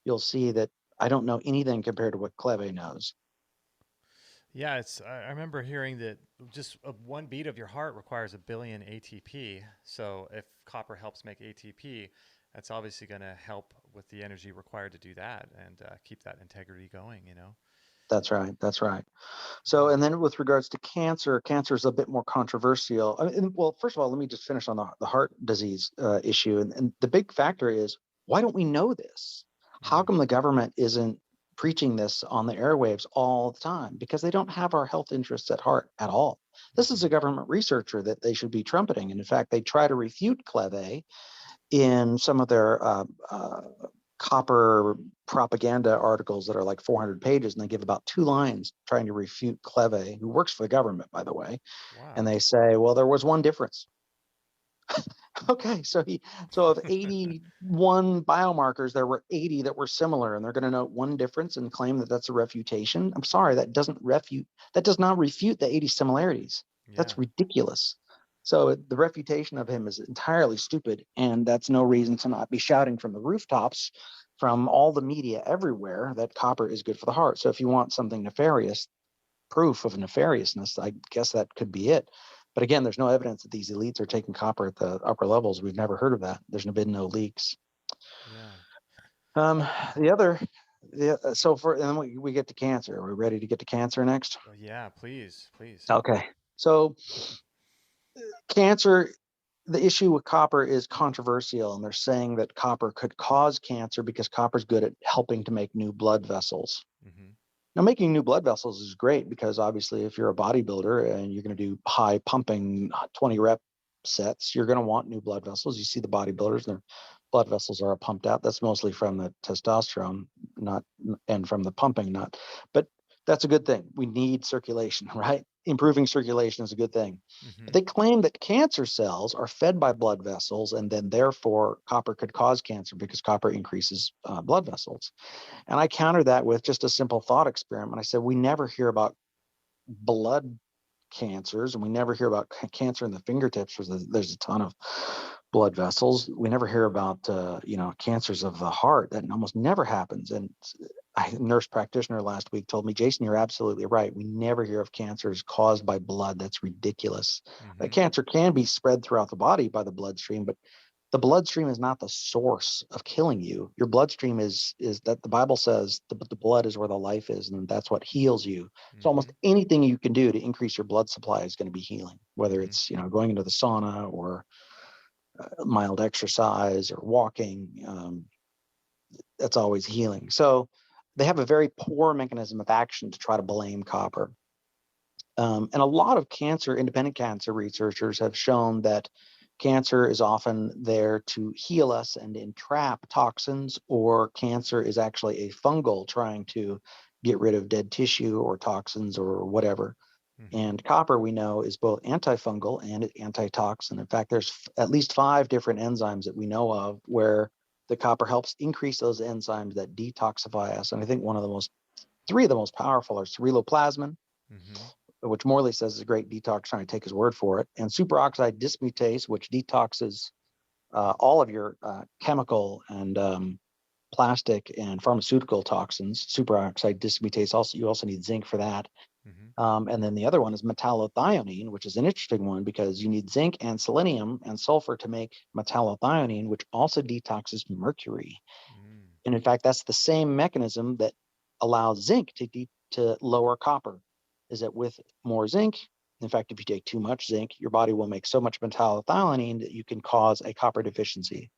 you'll see that I don't know anything compared to what Cleve knows. Yeah, I remember hearing that just one beat of your heart requires a billion ATP. So if copper helps make ATP, that's obviously going to help with the energy required to do that and keep that integrity going. You know. That's right. That's right. So, Yeah. and then with regards to cancer, cancer is a bit more controversial. I mean, well, first of all, let me just finish on the heart disease issue. And the big factor is, why don't we know this? How Mm. come the government isn't preaching this on the airwaves all the time? Because they don't have our health interests at heart at all. This is Hmm. a government researcher that they should be trumpeting. And in fact, they try to refute Cleve in some of their copper propaganda articles that are like 400 pages, and they give about 2 lines trying to refute Cleve, who works for the government, by the way. And Wow. they say, well, there was one difference. Okay, so of 81 biomarkers, there were 80 that were similar, and they're going to note one difference and claim that that's a refutation. I'm sorry, that does not refute the 80 similarities. Yeah. That's ridiculous. So the refutation of him is entirely stupid, and that's no reason to not be shouting from the rooftops from all the media everywhere that copper is good for the heart. So if you want something nefarious, proof of nefariousness, I guess that could be it. But again, there's no evidence that these elites are taking copper at the upper levels. We've never heard of that. There's been no leaks. Yeah. Um, Well, the other, so for, and then we get to cancer. Are we ready to get to cancer next? yeah. Please, please. Okay. So cancer, the issue with copper is controversial, and they're saying that copper could cause cancer because copper is good at helping to make new blood vessels. Hmm. Now, making new blood vessels is great because obviously, if you're a bodybuilder and you're going to do high pumping 20 rep sets, you're going to want new blood vessels. You see the bodybuilders, their blood vessels are pumped out. That's mostly from the testosterone, not and from the pumping, not. But that's a good thing. We need circulation, right? Improving circulation is a good thing. But Hmm. they claim that cancer cells are fed by blood vessels, and then therefore copper could cause cancer because copper increases blood vessels. And I countered that with just a simple thought experiment. I said, we never hear about blood cancers, and we never hear about cancer in the fingertips. There's a ton of blood vessels. We never hear about cancers of the heart. That almost never happens. And a nurse practitioner last week told me, Jason, you're absolutely right. We never hear of cancers caused by blood. That's ridiculous. Hmm. Cancer can be spread throughout the body by the bloodstream, but the bloodstream is not the source of killing you. Your bloodstream is that the Bible says the blood is where the life is, and that's what heals you. So Hmm. almost anything you can do to increase your blood supply is going to be healing, whether Hmm. it's going into the sauna or mild exercise or walking. That's always healing. So they have a very poor mechanism of action to try to blame copper. And a lot of independent cancer researchers have shown that cancer is often there to heal us and entrap toxins, or cancer is actually a fungal trying to get rid of dead tissue or toxins or whatever. Hmm. And copper, we know, is both antifungal and antitoxin. In fact, there's at least 5 different enzymes that we know of where the copper helps increase those enzymes that detoxify us. And I think 3 of the most powerful are ceruloplasmin, Hmm. which Morley says is a great detox, trying to take his word for it, and superoxide dismutase, which detoxes all of your chemical and plastic and pharmaceutical toxins. Superoxide dismutase, also, you also need zinc for that. Hmm. And then the other one is metallothionein, which is an interesting one because you need zinc and selenium and sulfur to make metallothionein, which also detoxes mercury. Mm. And in fact, that's the same mechanism that allows zinc to lower copper. Is that with more zinc, in fact, if you take too much zinc, your body will make so much metallothionein that you can cause a copper deficiency,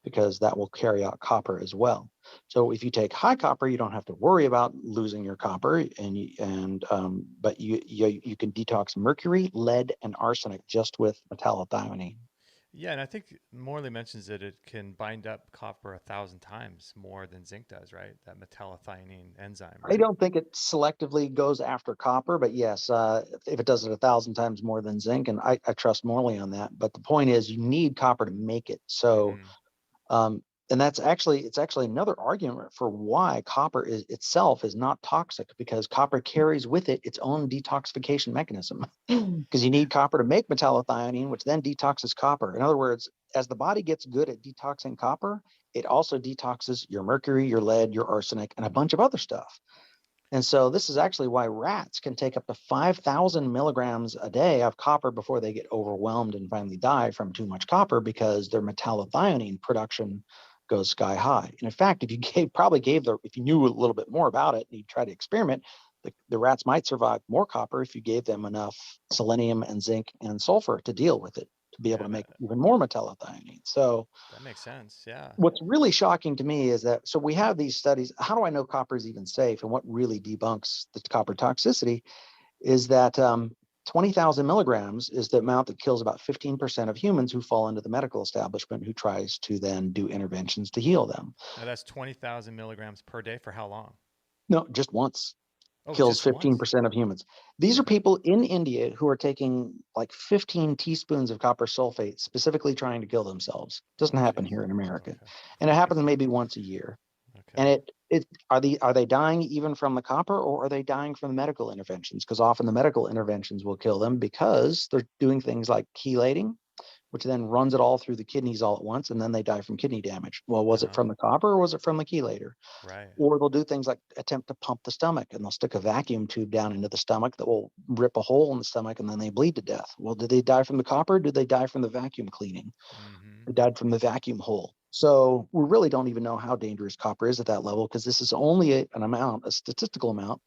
because that will carry out copper as well. So if you take high copper, you don't have to worry about losing your copper, but you can detox mercury, lead, and arsenic just with metallothionein. Yeah, and I think Morley mentions that it can bind up copper 1,000 times more than zinc does, right? That metallothionein enzyme, I right? don't think it selectively goes after copper, but yes, if it does it 1,000 times more than zinc, and I trust Morley on that. But the point is, you need copper to make it. So Hmm. um, And it's actually another argument for why copper is itself is not toxic, because copper carries with it its own detoxification mechanism. Because you need copper to make metallothionein, which then detoxes copper. In other words, as the body gets good at detoxing copper, it also detoxes your mercury, your lead, your arsenic, and a bunch of other stuff. And so this is actually why rats can take up to 5,000 milligrams a day of copper before they get overwhelmed and finally die from too much copper, because their metallothionein production goes sky high. And in fact, if you if you knew a little bit more about it and you try to experiment, the rats might survive more copper if you gave them enough selenium and zinc and sulfur to deal with it, to be able Yeah, to make even more metallothionein. So that makes sense. Yeah. what's really shocking to me is that, so we have these studies. How do I know copper is even safe? And what really debunks the copper toxicity is that 20,000 milligrams is the amount that kills about 15% of humans who fall into the medical establishment, who tries to then do interventions to heal them. Now that's 20,000 milligrams per day for how long? No, just once. Oh, Kills just once. 15% of humans. These are Okay. people in India who are taking like 15 teaspoons of copper sulfate, specifically trying to kill themselves. Doesn't Oh, happen geez. here in America. Okay. And it happens maybe once a year. And Okay. it are they dying even from the copper, or are they dying from the medical interventions? Because often the medical interventions will kill them, because they're doing things like chelating, which then runs it all through the kidneys all at once, and then they die from kidney damage. Well, was it Uh-huh. from the copper or was it from the chelator? Right. Or they'll do things like attempt to pump the stomach, and they'll stick a vacuum tube down into the stomach that will rip a hole in the stomach, and then they bleed to death. Well, did they die from the copper? Did they die from the vacuum cleaning? Mm-hmm. They died from the vacuum hole. So we really don't even know how dangerous copper is at that level, because this is only a statistical amount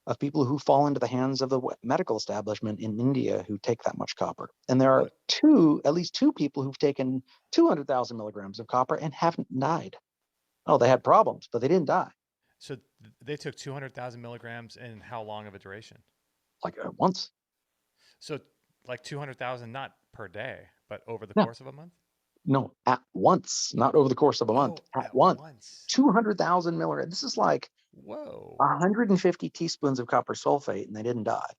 of people who fall into the hands of the medical establishment in India who take that much copper. And there are What? at least two people who've taken 200,000 milligrams of copper and haven't died. Oh, they had problems, but they didn't die. So they took 200,000 milligrams in how long of a duration? Like once. So like 200,000, not per day, but over the No, course of a month? no, at once, not over the course of a month, Oh, at at once. once. 200,000 milligrams. This is like Whoa. 150 teaspoons of copper sulfate, and they didn't die.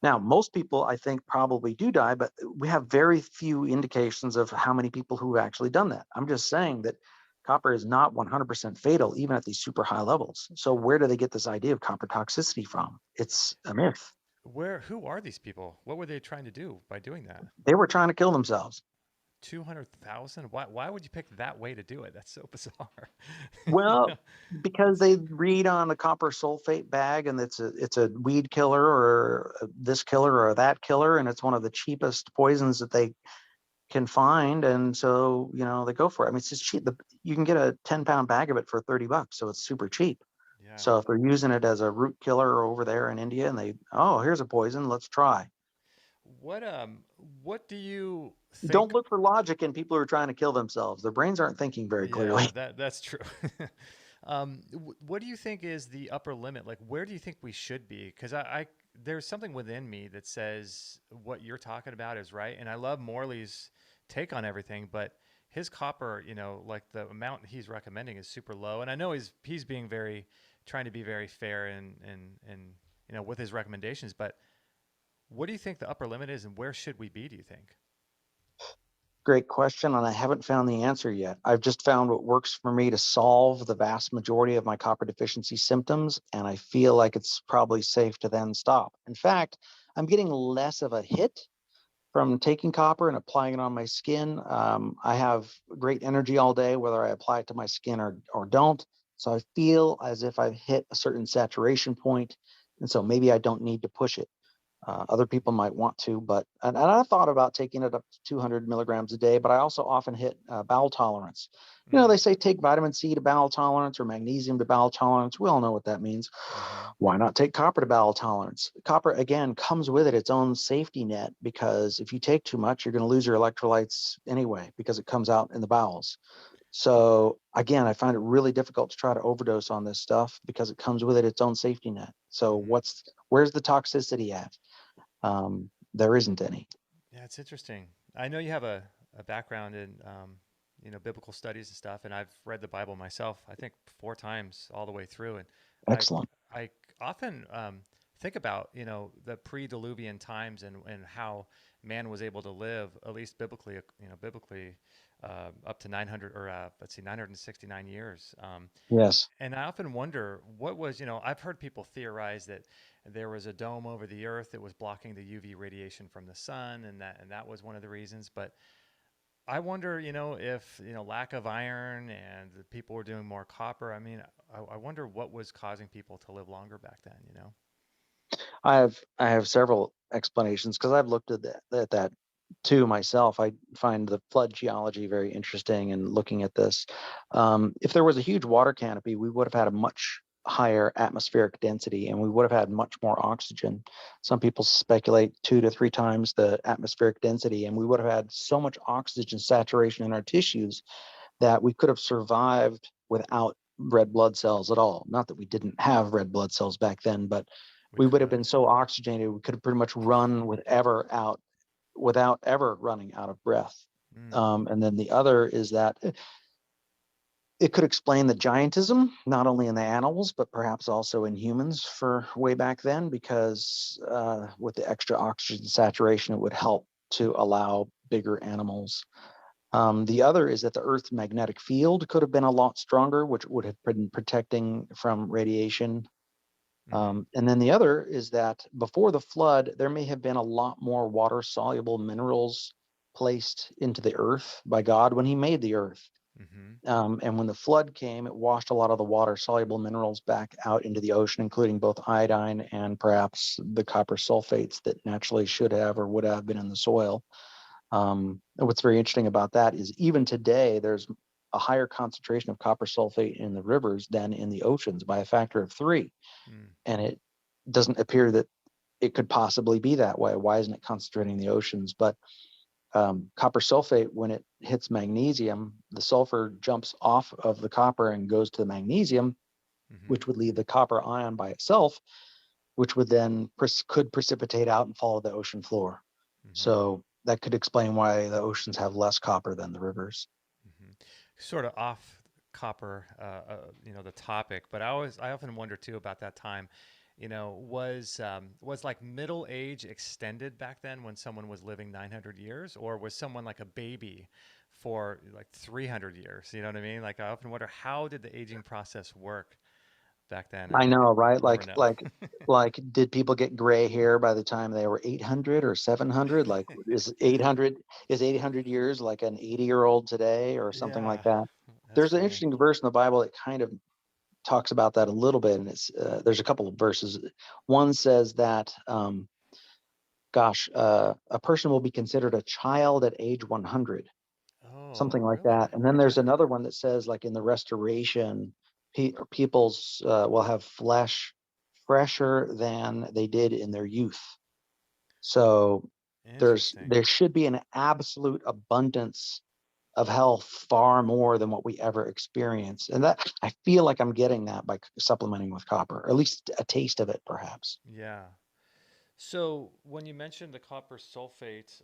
Now, most people, I think, probably do die, but we have very few indications of how many people who have actually done that. I'm just saying that copper is not 100% fatal, even at these super high levels. So, where do they get this idea of copper toxicity from? It's a myth. Who are these people? What were they trying to do by doing that? They were trying to kill themselves. 200,000? Why would you pick that way to do it? That's so bizarre. You Well, know? because they read on the copper sulfate bag, and it's a weed killer, or this killer or that killer, and it's one of the cheapest poisons that they can find, and so they go for it. I mean, it's just cheap. You can get a 10-pound bag of it for $30, so it's super cheap. Yeah. So if they're using it as a root killer over there in India, and here's a poison, let's try. What what do you Don't think? look for logic in people who are trying to kill themselves. Their brains aren't thinking very clearly. Yeah, that's true. What do you think is the upper limit? Like, where do you think we should be? Because there's something within me that says what you're talking about is right, and I love Morley's take on everything, but his copper, like the amount he's recommending is super low, and I know he's being very trying to be very fair and with his recommendations, but what do you think the upper limit is, and where should we be? Do you think? Great question, and I haven't found the answer yet. I've just found what works for me to solve the vast majority of my copper deficiency symptoms, and I feel like it's probably safe to then stop. In fact, I'm getting less of a hit from taking copper and applying it on my skin. I have great energy all day, whether I apply it to my skin or don't. So I feel as if I've hit a certain saturation point, and so maybe I don't need to push it. Other people might want to, but and I thought about taking it up to 200 milligrams a day, but I also often hit bowel tolerance. They Mm, say take vitamin C to bowel tolerance or magnesium to bowel tolerance. We all know what that means. mm-hmm. Why not take copper to bowel tolerance? Copper, again, comes with its own safety net, because if you take too much, you're going to lose your electrolytes anyway, because it comes out in the bowels. So again, I find it really difficult to try to overdose on this stuff, because it comes with its own safety net. So Mm-hmm. where's the toxicity at? There isn't any. Yeah, it's interesting. I know you have a background in biblical studies and stuff, and I've read the Bible myself. I think 4 times all the way through, and I Excellent. I often think about, the pre-diluvian times and how man was able to live, at least biblically, biblically, up to 900 or let's see, 969 years. Yes. And I often wonder what was, I've heard people theorize that there was a dome over the earth that was blocking the UV radiation from the sun, and that was one of the reasons. But I wonder, if lack of iron and the people were doing more copper. I mean, I wonder what was causing people to live longer back then. I have several explanations because I've looked at that too myself. I find the flood geology very interesting and looking at this. If there was a huge water canopy, we would have had a much higher atmospheric density and we would have had much more oxygen. Some people speculate 2 to 3 times the atmospheric density, and we would have had so much oxygen saturation in our tissues that we could have survived without red blood cells at all. Not that we didn't have red blood cells back then, but We we would have could. been so oxygenated we could have pretty much run without ever running out of breath. Mm, And then the other is that it could explain the giantism, not only in the animals, but perhaps also in humans for way back then, because with the extra oxygen saturation, it would help to allow bigger animals. The other is that the Earth's magnetic field could have been a lot stronger, which would have been protecting from radiation. mm-hmm, And then the other is that before the flood, there may have been a lot more water soluble minerals placed into the earth by God when he made the earth. mm-hmm, And when the flood came, it washed a lot of the water soluble minerals back out into the ocean, including both iodine and perhaps the copper sulfates that naturally should have or would have been in the soil. And what's very interesting about that is even today, there's a higher concentration of copper sulfate in the rivers than in the oceans by a factor of 3. mm, And it doesn't appear that it could possibly be that way. Why isn't it concentrating in the oceans? But copper sulfate, when it hits magnesium, the sulfur jumps off of the copper and goes to the magnesium, mm-hmm, which would leave the copper ion by itself, which would then could precipitate out and follow the ocean floor. mm-hmm, So that could explain why the oceans have less copper than the rivers. mm-hmm. Sort of off copper, the topic, but I often wonder too about that time. Was like middle age extended back then when someone was living 900 years, or was someone like a baby for like 300 years? You know what I mean? Like I often wonder, how did the aging process work back then, I and know, right? never Like, know. like, like, did people get gray hair by the time they were 800 or 700? Like, is 800 years like an 80-year-old today or something Yeah, like that? that's There's an funny. interesting verse in the Bible that kind of talks about that a little bit, and there's a couple of verses. One says that, a person will be considered a child at age 100, Oh, something like really? that. And then there's Okay. another one that says, like in the restoration, people's will have flesh fresher than they did in their youth. So Interesting. there should be an absolute abundance of health, far more than what we ever experience. And that I feel like I'm getting that by supplementing with copper, or at least a taste of it, perhaps. Yeah. So when you mentioned the copper sulfate,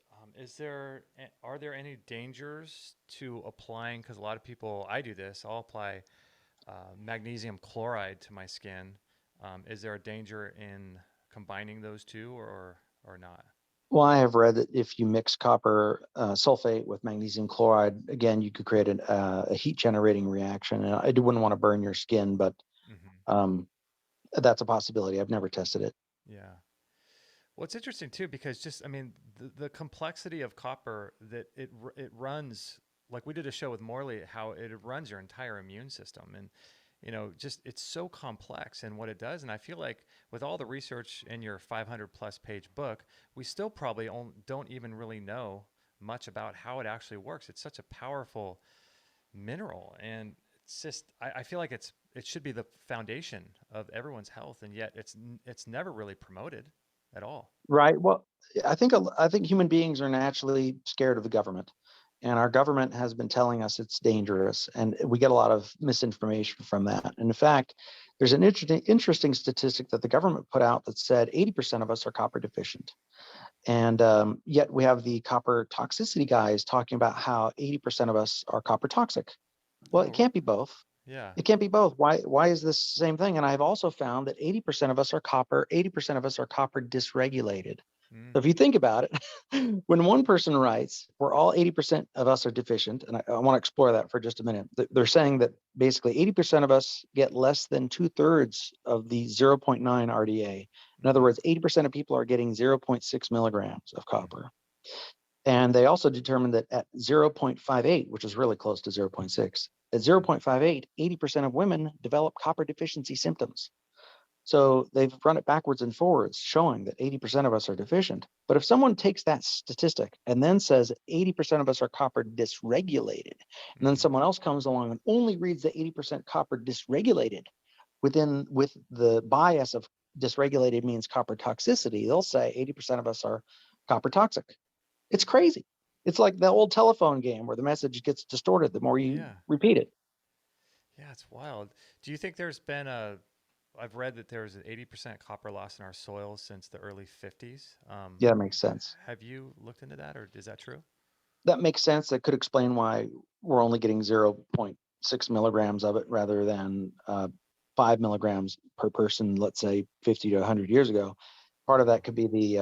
are there any dangers to applying? Because a lot of people, I do this. I'll apply magnesium chloride to my skin. Is there a danger in combining those two, or not? Well, I have read that if you mix copper sulfate with magnesium chloride, again, you could create a heat generating reaction. And wouldn't want to burn your skin, but Hmm. um, that's a possibility. I've never tested it. Yeah. Well, it's interesting too because just I mean the complexity of copper that it runs, like we did a show with Morley, how it runs your entire immune system, and just it's so complex in what it does. And I feel like with all the research in your 500 plus page book, we still probably don't even really know much about how it actually works. It's such a powerful mineral, and it's just I feel like it should be the foundation of everyone's health, and yet it's never really promoted at all. Right. Well, I think human beings are naturally scared of the government, and our government has been telling us it's dangerous, and we get a lot of misinformation from that. And in fact, there's an interesting statistic that the government put out that said 80% of us are copper deficient. And yet we have the copper toxicity guys talking about how 80% of us are copper toxic. Well, Oh, it can't be both. Yeah. It can't be both. Why is this the same thing? And I've also found that 80% of us are copper, 80% of us are copper dysregulated. Mm. So if you think about it, when one person writes, we're all 80% of us are deficient, and I want to explore that for just a minute. They're saying that basically 80% of us get less than 2/3 of the zero point 0.9 RDA. In other Mhm. words, 80% of people are getting 0.6 milligrams of Mhm. copper. And they also determined that at 0.58, which is really close to 0.6, at Mhm. 0.58, 80% of women develop copper deficiency symptoms. So they've run it backwards and forwards, showing that 80% of us are deficient. But if someone takes that statistic and then says 80% of us are copper dysregulated, and then Mhm. someone else comes along and only reads the 80% copper dysregulated with the bias of dysregulated means copper toxicity, they'll say 80% of us are copper toxic. It's crazy. It's like the old telephone game where the message gets distorted the more you Yeah. repeat it. Yeah, it's wild. Do you think there's been a I've read that there's an 80% copper loss in our soils since the early 50s. Yeah, that makes sense. Have you looked into that, or is that true? That makes sense. That could explain why we're only getting 0.6 milligrams of it rather than 5 milligrams per person, let's say 50 to 100 years ago. Part of Mm-hmm. that could be the,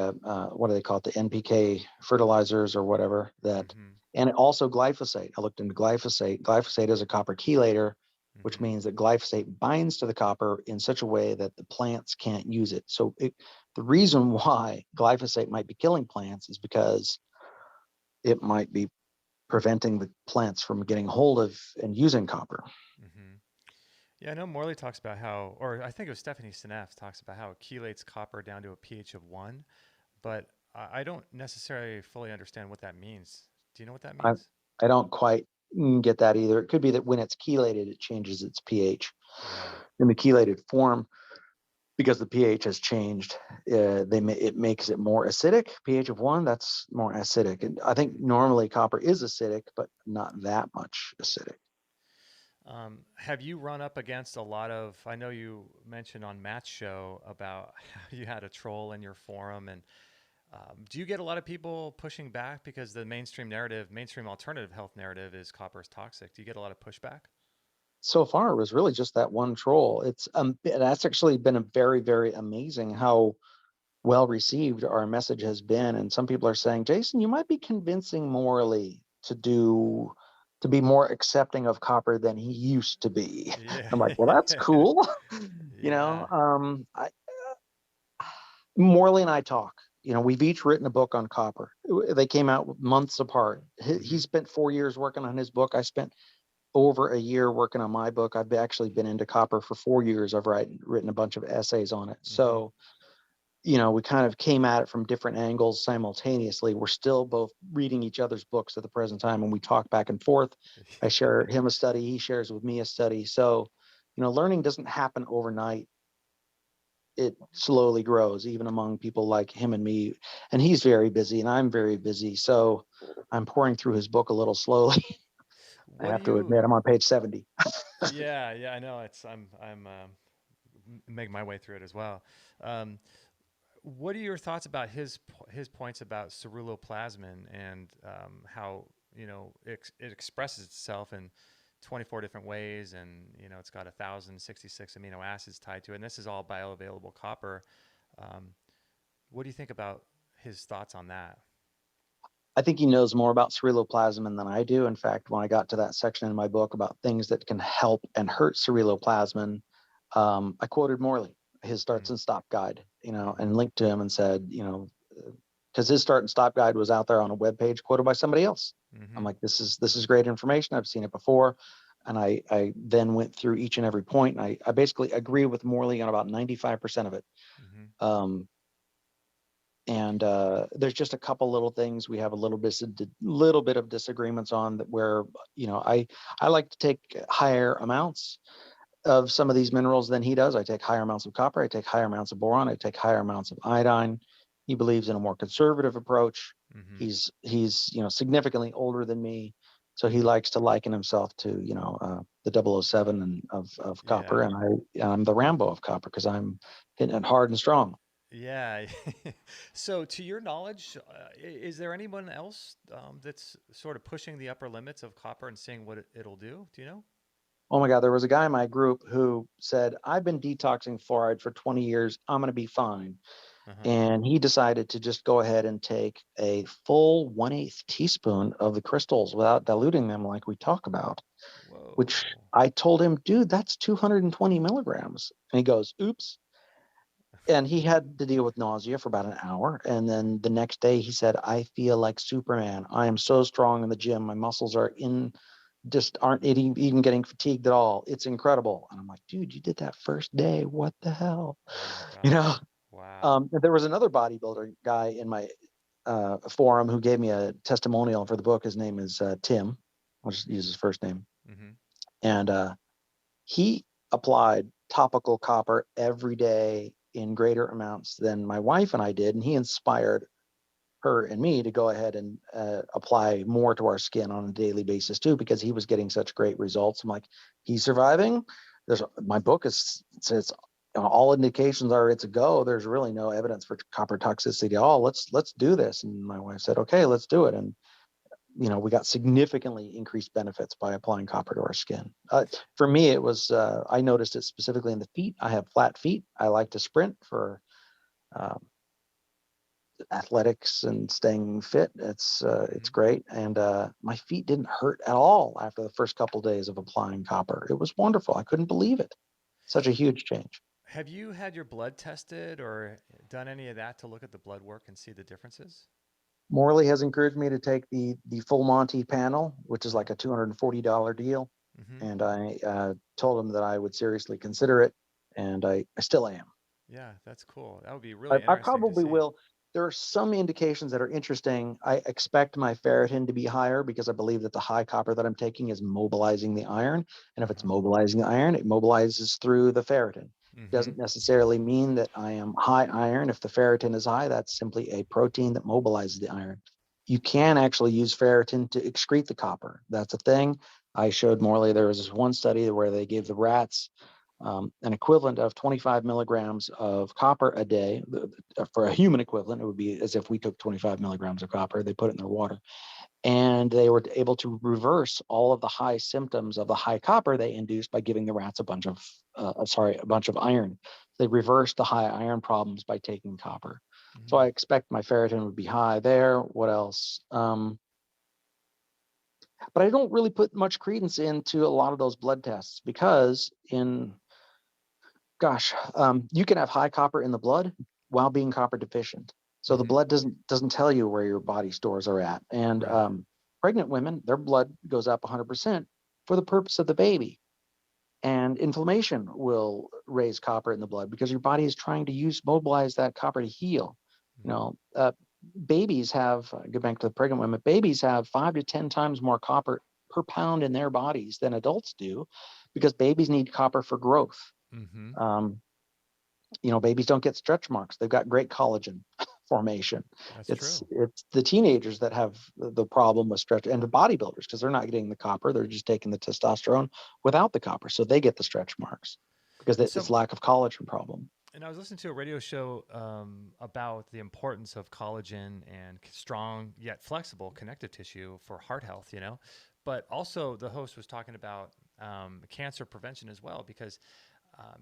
what do they call it, the NPK fertilizers or whatever that, Mm-hmm. and also glyphosate. I looked into glyphosate. Glyphosate is a copper chelator, which Mm-hmm. means that glyphosate binds to the copper in such a way that the plants can't use it. So the reason why glyphosate might be killing plants is because it might be preventing the plants from getting hold of and using copper. Mm-hmm. Yeah, I know Morley talks about how, or I think it was Stephanie Seneff talks about how it chelates copper down to a pH of 1, but I don't necessarily fully understand what that means. Do you know what that I, means? I don't quite get that either. It could be that when it's chelated, it changes its pH Yeah. in the chelated form because the pH has changed. It makes it more acidic. pH of 1, that's more acidic. And I think normally copper is acidic, but not that much acidic. Have you run up against a lot of? I know you mentioned on Matt's show about how you had a troll in your forum, and do you get a lot of people pushing back because the mainstream narrative, mainstream alternative health narrative, is copper is toxic? Do you get a lot of pushback? So far, it was really just that one troll. That's actually been a very, very amazing how well received our message has been. And some people are saying, Jason, you might be convincing Morley to be more accepting of copper than he used to be. Yeah, I'm like, well, that's cool. yeah. Morley and I talk. We've each written a book on copper. They came out months apart. He Mm-hmm. spent 4 years working on his book. I spent over a year working on my book. I've actually been into copper for 4 years. I've written a bunch of essays on it. Mm-hmm. So we kind of came at it from different angles simultaneously. We're still both reading each other's books at the present time, and we talk back and forth. I share him a study, he shares with me a study. So, learning doesn't happen overnight. It slowly grows, even among people like him and me. And he's very busy, and I'm very busy. So I'm pouring through his book a little slowly. I What do have to you? admit, I'm on page 70. Yeah, yeah. I know. Making my way through it as well. Um, What are your thoughts about his points about ceruloplasmin and how it expresses itself in 24 different ways, and it's got 1,066 amino acids tied to it, and this is all bioavailable copper. Um, what do you think about his thoughts on that? I think he knows more about ceruloplasmin than I do. In fact, when I got to that section in my book about things that can help and hurt ceruloplasmin, I quoted Morley, his starts Mm, and stop guide, mm-hmm, and linked to him and said, because his start and stop guide was out there on a web page quoted by somebody else. I'm mm-hmm, like, this is great information. I've seen it before. And I then went through each and every point. And I basically agree with Morley on about 95% of it. mm-hmm. Um, and there's just a couple little things we have a little bit of disagreements on that where I like to take higher amounts of some of these minerals than he does. I take higher amounts of copper, I take higher amounts of boron, I take higher amounts of iodine. He believes in a more conservative approach. Mm-hmm. He's significantly older than me, so he Mm-hmm. likes to liken himself to the 007 and of Yeah. copper, and I'm the Rambo of copper because I'm hitting it hard and strong. Yeah. So, to your knowledge, is there anyone else that's sort of pushing the upper limits of copper and seeing what it'll do? Do you know? Oh my God, there was a guy in my group who said, I've been detoxing fluoride for 20 years. I'm going to be fine. Uh-huh. And he decided to just go ahead and take a full 1/8 teaspoon of the crystals without diluting them, like we talk about, which Whoa. I told him, dude, that's 220 milligrams. And he goes, oops. And he had to deal with nausea for about an hour. And then the next day he said, I feel like Superman. I am so strong in the gym. My muscles are in, just aren't even getting fatigued at all. It's incredible. And I'm like, dude, you did that first day. What the hell? Oh my You know, gosh. Wow. there was another bodybuilder guy in my forum who gave me a testimonial for the book. His name is Tim. I'll just use his first name. Mm-hmm. And he applied topical copper every day in greater amounts than my wife and I did. And he inspired her and me to go ahead and apply more to our skin on a daily basis too, because he was getting such great results. I'm like, he's surviving. There's my book is says all indications are it's a go. There's really no evidence for copper toxicity at all. Let's do this. And my wife said, okay, let's do it. And we got significantly increased benefits by applying copper to our skin. For me, it was I noticed it specifically in the feet. I have flat feet. I like to sprint for um, athletics and staying fit. It's Mm-hmm. great, and my feet didn't hurt at all after the first couple of days of applying copper. It was wonderful. I couldn't believe it. Such a huge change. Have you had your blood tested or done any of that to look at the blood work and see the differences? Morley has encouraged me to take the full Monty panel, which is Uh-huh. like a $240 deal, Mm-hmm. and I told him that I would seriously consider it, and I still am. Yeah, that's cool. That would be I, really I interesting to probably see. will. There are some indications that are interesting. I expect my ferritin to be higher because I believe that the high copper that I'm taking is mobilizing the iron. And if it's Uh-huh. mobilizing the iron, it mobilizes through the ferritin. Mm-hmm. Doesn't necessarily mean that I am high iron. If the ferritin is high, that's simply a protein that mobilizes the iron. You can actually use ferritin to excrete the copper. That's a thing. I showed Morley there was this one study where they gave the rats an equivalent of 25 milligrams of copper a day. For a human equivalent, it would be as if we took 25 milligrams of copper. They put it in their water. And they were able to reverse all of the high symptoms of the high copper they induced by giving the rats a bunch of iron. They reversed the high iron problems by taking copper. So Mm-hmm. I expect my ferritin would be high there. What else? But I don't really put much credence into a lot of those blood tests because you can have high copper in the blood while being copper deficient. So the Mm-hmm. blood doesn't tell you where your body stores are at. And Right. pregnant women, their blood goes up 100% for the purpose of the baby. And inflammation will raise copper in the blood because your body is trying to mobilize that copper to heal. You Mm-hmm. know, babies have, go back to the pregnant women, babies have 5 to 10 times more copper per pound in their bodies than adults do because babies need copper for growth. Mm-hmm. Um, babies don't get stretch marks. They've got great collagen formation. That's It's true. it's the teenagers that have the problem with stretch, and the bodybuilders, because they're not getting the copper. They're just taking the testosterone without the copper, so they get the stretch marks because And it's so, lack of collagen problem. and I was listening to a radio show about the importance of collagen and strong yet flexible connective tissue for heart health, But also, the host was talking about cancer prevention as well, because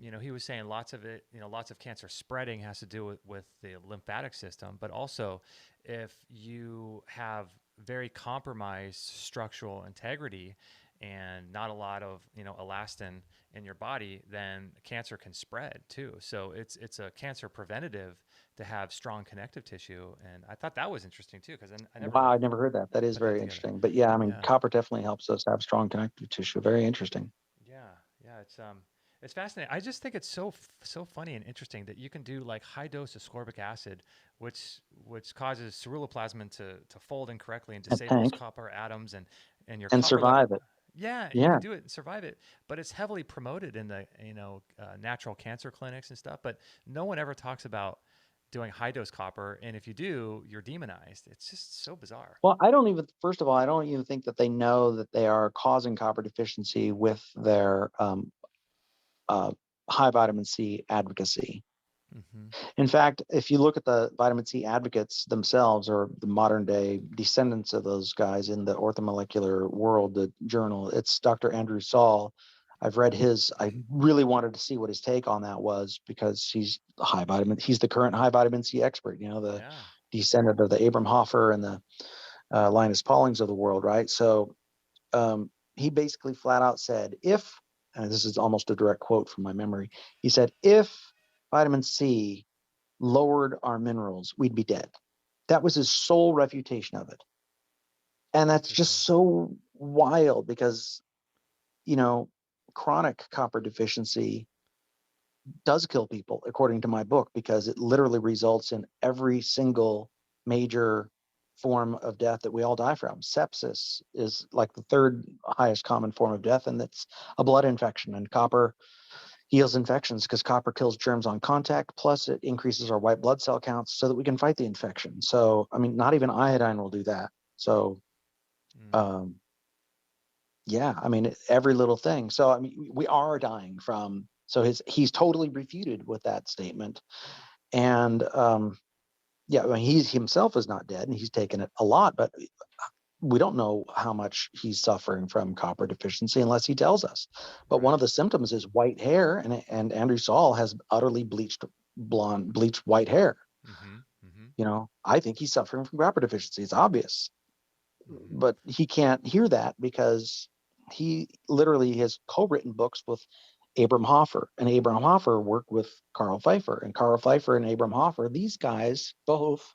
he was saying lots of it, lots of cancer spreading has to do with the lymphatic system, but also if you have very compromised structural integrity and not a lot of elastin in your body, then cancer can spread too. So it's a cancer preventative to have strong connective tissue, and I thought that was interesting too because I Wow, never I never heard that. That is put that very together. interesting. But yeah, I mean, Yeah. copper definitely helps us have strong connective tissue. Very interesting. Yeah, yeah, it's fascinating. I just think it's so funny and interesting that you can do like high dose ascorbic acid, which causes ceruloplasmin to fold incorrectly and And disables tank copper atoms and your and copper level. survive it. Yeah, you Yeah. can do it and survive it, but it's heavily promoted in the natural cancer clinics and stuff. But no one ever talks about doing high dose copper, and if you do, you're demonized. It's just so bizarre. Well, first of all, I don't even think that they know that they are causing copper deficiency with their uh, high vitamin C advocacy. Mm-hmm. In fact, if you look at the vitamin C advocates themselves, or the modern day descendants of those guys in the orthomolecular world, the journal, it's Dr. Andrew Saul. I've read his. I really wanted to see what his take on that was because he's the current high vitamin C expert, the Yeah. descendant of the Abram Hoffer and the Linus Paulings of the world, right? So he basically flat out said, and this is almost a direct quote from my memory, he said, if vitamin C lowered our minerals, we'd be dead. That was his sole refutation of it. And that's Interesting. just so wild because, you know, chronic copper deficiency does kill people, according to my book, because it literally results in every single major form of death that we all die from. Sepsis is like the third highest common form of death, and it's a blood infection. And copper heals infections because copper kills germs on contact. Plus, it increases our white blood cell counts so that we can fight the infection. So, I mean, not even iodine will do that. So, Mm. um, yeah, I mean, every little thing. So, I mean, we are dying from. So he's totally refuted with that statement. And yeah, I mean, he himself is not dead, and he's taken it a lot, but we don't know how much he's suffering from copper deficiency unless he tells us. But one Right. of the symptoms is white hair, and Andrew Saul has utterly bleached white hair. Mm-hmm. Mm-hmm. I think he's suffering from copper deficiency. It's obvious, Mm-hmm. but he can't hear that because he literally has co-written books with Abram Hoffer, and Abram Hoffer worked with Carl Pfeiffer, and Carl Pfeiffer and Abram Hoffer, these guys both,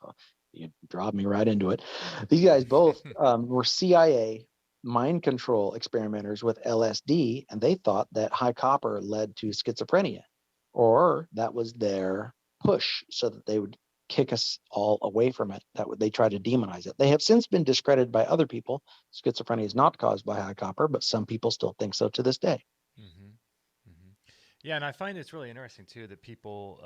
you dropped me right into it. These guys both were CIA mind control experimenters with LSD, and they thought that high copper led to schizophrenia, or that was their push so that they would kick us all away from it. They try to demonize it. They have since been discredited by other people. Schizophrenia is not caused by high copper, but some people still think so to this day. Mm-hmm. Mm-hmm. Yeah, and I find it's really interesting too that people,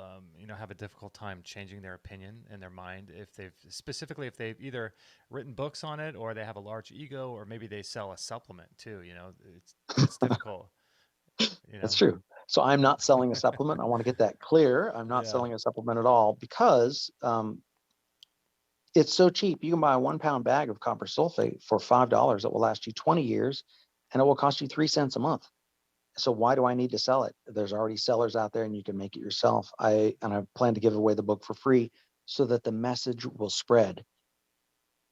have a difficult time changing their opinion and their mind if they've either written books on it or they have a large ego or maybe they sell a supplement too. It's difficult. You That's know. true. So I'm not selling a supplement. I want to get that clear. I'm not Yeah. selling a supplement at all because it's so cheap. You can buy a 1 pound bag of copper sulfate for $5 that will last you 20 years, and it will cost you 3 cents a month. So why do I need to sell it? There's already sellers out there, and you can make it yourself. I plan to give away the book for free so that the message will spread.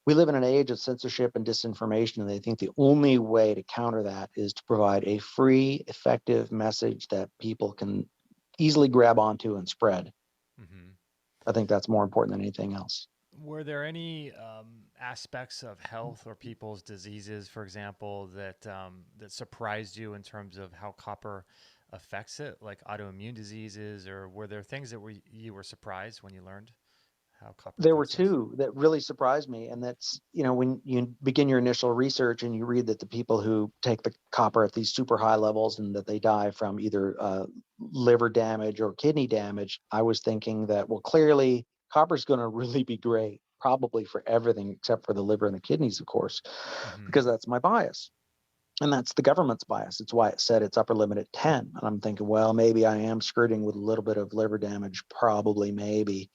We live in an age of censorship and disinformation, and they think the only way to counter that is to provide a free, effective message that people can easily grab onto and spread. Mm-hmm. I think that's more important than anything else. Were there any aspects of health or people's diseases, for example, that surprised you in terms of how copper affects it, like autoimmune diseases, or were there things you were surprised when you learned how copper There were affects us? two that really surprised me, and that's when you begin your initial research and you read that the people who take the copper at these super high levels and that they die from either liver damage or kidney damage. I was thinking that, well, clearly copper is going to really be great, probably for everything except for the liver and the kidneys, of course, Mm-hmm. because that's my bias. And that's the government's bias. It's why it said its upper limit at 10. And I'm thinking, well, maybe I am skirting with a little bit of liver damage, probably, maybe.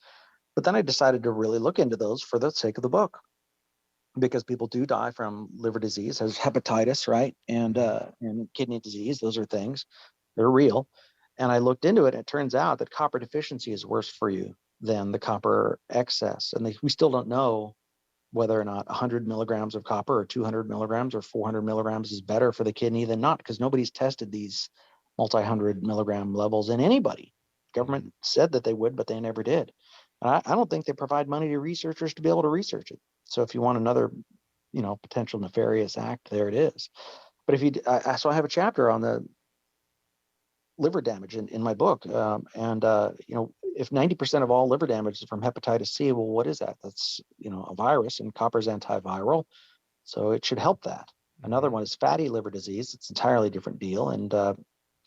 But then I decided to really look into those for the sake of the book, because people do die from liver disease. There's hepatitis, right? Mm-hmm. And kidney disease. Those are things. They're real. And I looked into it, and it turns out that copper deficiency is worse for you than the copper excess. And we still don't know whether or not 100 milligrams of copper or 200 milligrams or 400 milligrams is better for the kidney than not, because nobody's tested these multi-hundred milligram levels in anybody. The Mm-hmm. government said that they would, but they never did. And I don't think they provide money to researchers to be able to research it. So if you want another, potential nefarious act, there it is. But so I have a chapter on the liver damage in my book. And if 90% of all liver damage is from hepatitis C, well, what is that? That's, a virus, and copper's antiviral. So it should help that. Another Mm-hmm. one is fatty liver disease. It's an entirely different deal. And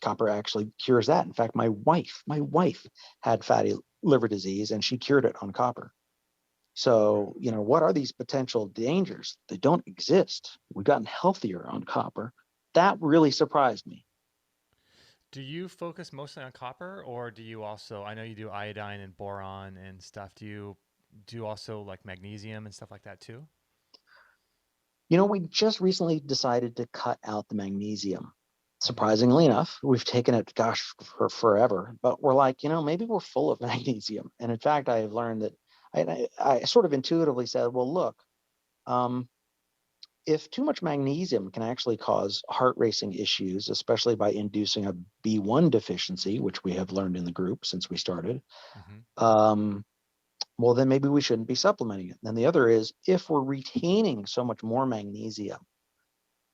copper actually cures that. In fact, my wife had fatty liver disease, and she cured it on copper. Right. So, what are these potential dangers? They don't exist. We've gotten healthier on copper. That really surprised me. Do you focus mostly on copper, or do you also? I know you do iodine and boron and stuff. Do you do also like magnesium and stuff like that too? We just recently decided to cut out the magnesium. Mm-hmm. Surprisingly enough, we've taken it, gosh, for forever, but we're like, maybe we're full of magnesium. And in fact, I have learned that I sort of intuitively said, well, look, um, if too much magnesium can actually cause heart racing issues, especially by inducing a B1 deficiency, which we have learned in the group since we started, Mm-hmm. um, well, then maybe we shouldn't be supplementing it. And the other is if we're retaining so much more magnesium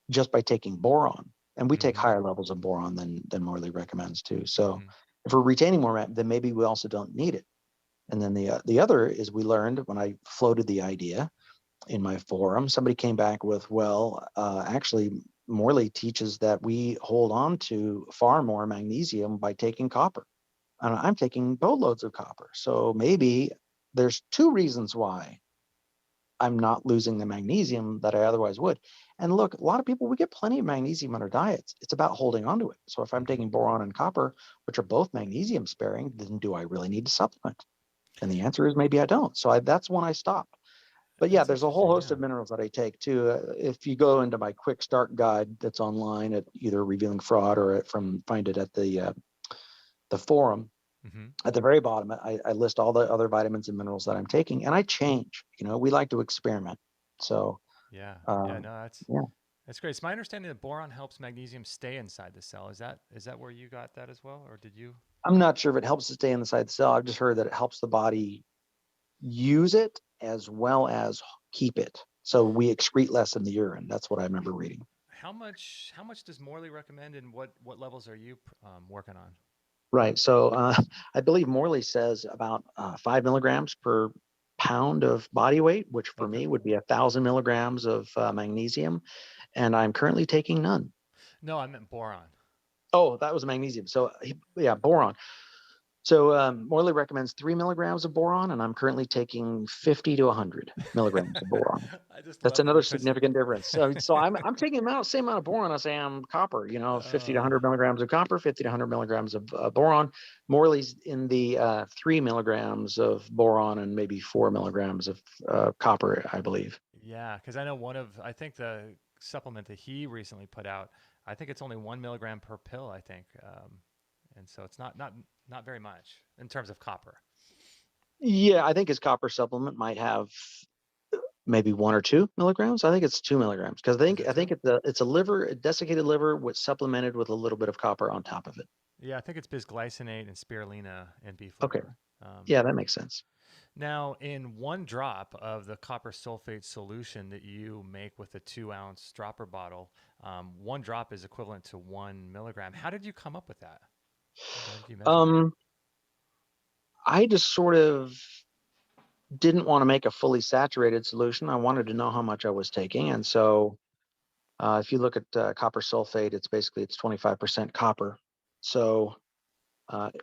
just by taking boron, and we take Mm-hmm. higher levels of boron than Morley recommends too. So Mm-hmm. if we're retaining more, then maybe we also don't need it. And then the other is we learned when I floated the idea in my forum, somebody came back with, well, actually, Morley teaches that we hold on to far more magnesium by taking copper. And I'm taking boatloads of copper. So maybe there's two reasons why I'm not losing the magnesium that I otherwise would. And look, a lot of people, we get plenty of magnesium in our diets. It's about holding on to it. So if I'm Mm-hmm. taking boron and copper, which are both magnesium sparing, then do I really need to supplement? And the answer is maybe I don't. So that's when I stopped. But yeah, That's there's a whole interesting. host Yeah. of minerals that I take too. If you go into my quick start guide that's online at either Revealing Fraud or find it at the forum, Mm-hmm. at the very bottom, I list all the other vitamins and minerals that I'm taking, and I change. We like to experiment. So Yeah. Yeah. um, No, yeah, that's great. It's my understanding that boron helps magnesium stay inside the cell. Is that where you got that as well, or did you? I'm not sure if it helps to stay inside the cell. I've just heard that it helps the body use it as well as keep it. So we excrete less in the urine. That's what I remember reading. How much does Morley recommend, and what levels are you working on? Right. So I believe Morley says about 5 milligrams per pound of body weight, which for Okay. me would be 1,000 milligrams of magnesium, and I'm currently taking none. No, I meant boron. Oh, that was magnesium. So yeah, boron. So Morley recommends 3 milligrams of boron, and I'm currently taking 50 to 100 milligrams of boron. I just That's love it another because significant difference. So I'm taking the same amount of boron as I am copper. 50 to uh, 100 milligrams of copper, 50 to 100 milligrams of boron. Morley's in the 3 milligrams of boron and maybe 4 milligrams of copper, I believe. yeah, because I think the supplement that he recently put out, I think it's only 1 milligram per pill. I think, and so it's not very much in terms of copper. Yeah, I think his copper supplement might have maybe 1 or 2 milligrams. I think it's 2 milligrams because I Is think it I think two? it's a desiccated liver with supplemented with a little bit of copper on top of it. Yeah, I think it's bisglycinate and spirulina and beef Okay, liver. Um, yeah, that makes sense. Now, in one drop of the copper sulfate solution that you make with a 2 ounce dropper bottle, one drop is equivalent to 1 milligram. How did you come up with that? How did you measure that? Um, I just sort of didn't want to make a fully saturated solution. I wanted to know how much I was taking, and so if you look at copper sulfate, it's 25% copper. So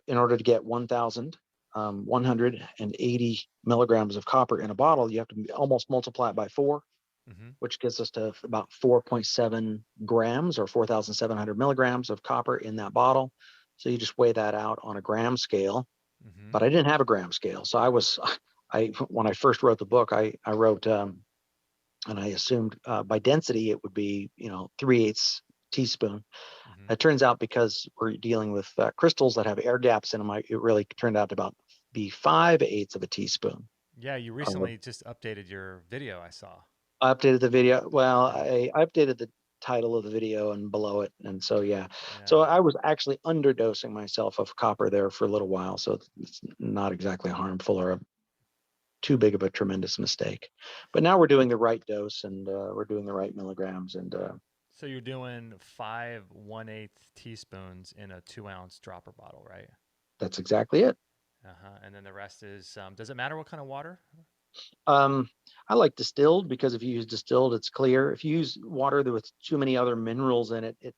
in order to get 1,180 milligrams of copper in a bottle, you have to almost multiply it by four, Mm-hmm. which gets us to about 4.7 grams or 4,700 milligrams of copper in that bottle. So you just weigh that out on a gram scale. Mm-hmm. But I didn't have a gram scale, so I when I first wrote the book, I wrote and I assumed by density it would be 3/8 teaspoon. Mm-hmm. It turns out because we're dealing with crystals that have air gaps in them, it really turned out to about be 5/8 of a teaspoon. Yeah, you recently just updated your video, I saw. I updated the video. Well, Yeah. I updated the title of the video and below it, and so yeah. So Yeah. I was actually underdosing myself of copper there for a little while, so it's not exactly harmful or too big of a tremendous mistake. But now we're doing the right dose and we're doing the right milligrams, and So you're doing 5 1/8 teaspoons in a 2 ounce dropper bottle, right? that's exactly it. Uh-huh. And then the rest is, does it matter what kind of water? Um, I like distilled because if you use distilled, it's clear. If you use water with too many other minerals in it, it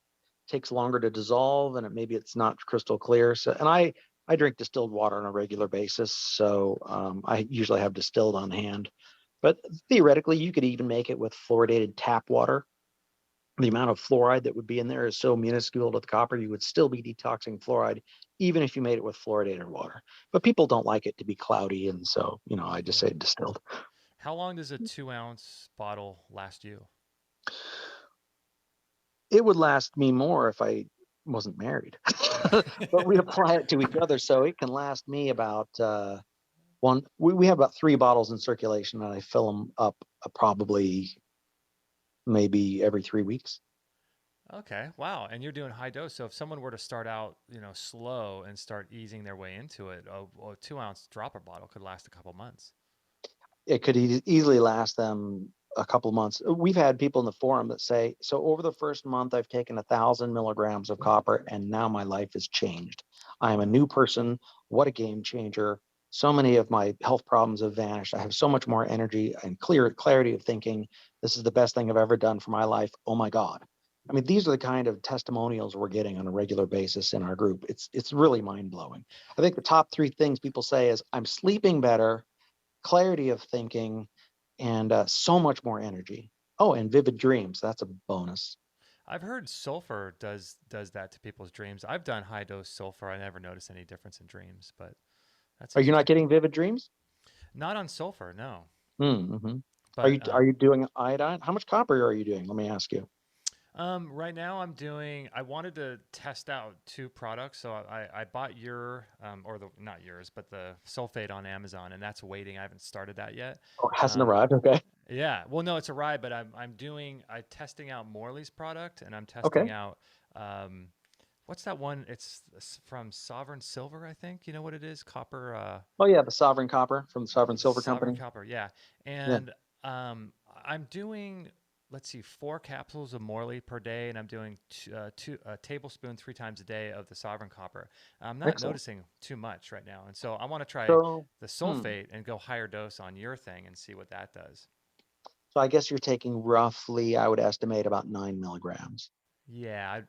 takes longer to dissolve and maybe it's not crystal clear. So, and I drink distilled water on a regular basis, so I usually have distilled on hand. But theoretically, you could even make it with fluoridated tap water. The amount of fluoride that would be in there is so minuscule to the copper, you would still be detoxing fluoride, even if you made it with fluoridated water. But people don't like it to be cloudy, and so I just Yeah. say distilled. How long does a 2 ounce bottle last you? It would last me more if I wasn't married, Yeah. but we apply it to each other. So it can last me about we have about 3 bottles in circulation, and I fill them up probably maybe every 3 weeks. Okay. Wow. And you're doing high dose. So if someone were to start out, slow and start easing their way into it, a 2 ounce dropper bottle could last a couple months. It could easily last them a couple months. We've had people in the forum that say, so over the first month, I've taken 1,000 milligrams of copper, and now my life has changed. I am a new person. What a game changer. So many of my health problems have vanished. I have so much more energy and clarity of thinking. This is the best thing I've ever done for my life. Oh my God. I mean, these are the kind of testimonials we're getting on a regular basis in our group. It's really mind blowing. I think the top 3 things people say is, I'm sleeping better, clarity of thinking, and so much more energy. Oh, and vivid dreams. That's a bonus. I've heard sulfur does that to people's dreams. I've done high dose sulfur. I never noticed any difference in dreams, but that's Are you not interesting. getting vivid dreams? Not on sulfur, no. Mm-hmm. Are But you are you doing iodine? How much copper are you doing? Let me ask you. right now I'm doing. I wanted to test out 2 products, so I bought your or the not yours, but the sulfate on Amazon, and that's waiting. I haven't started that yet. Oh, it hasn't Um, arrived. Okay. yeah, well, no, it's a ride, but I'm testing out Morley's product, and I'm Okay. testing out um, what's that one? It's from Sovereign Silver, I think. You know what it is? Copper. Oh yeah, the Sovereign Copper from the Sovereign Silver Sovereign Company. Copper, yeah. Yeah. And I'm doing, let's see, 4 capsules of Morley per day, and I'm doing a tablespoon 3 times a day of the Sovereign Copper. I'm not Excellent. noticing too much right now, and so I want to try So, the hmm. sulfate and go higher dose on your thing and see what that does. So I guess you're taking roughly, I would estimate about 9 milligrams. Yeah,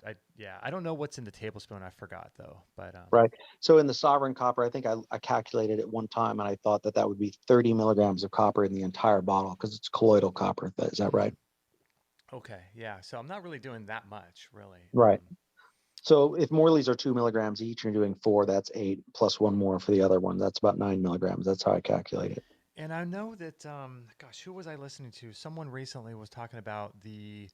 I don't know what's in the tablespoon. I forgot though, but Right. So in the Sovereign Copper, I think I calculated it one time, and I thought that that would be 30 milligrams of copper in the entire bottle because it's colloidal copper. Is that right? okay, yeah. So I'm not really doing that much, really. Right. So if Morley's are 2 milligrams each, you're doing four, that's eight, plus one more for the other one. That's about 9 milligrams. That's how I calculate it. And I know that, gosh, who was I listening to? Someone recently was talking about the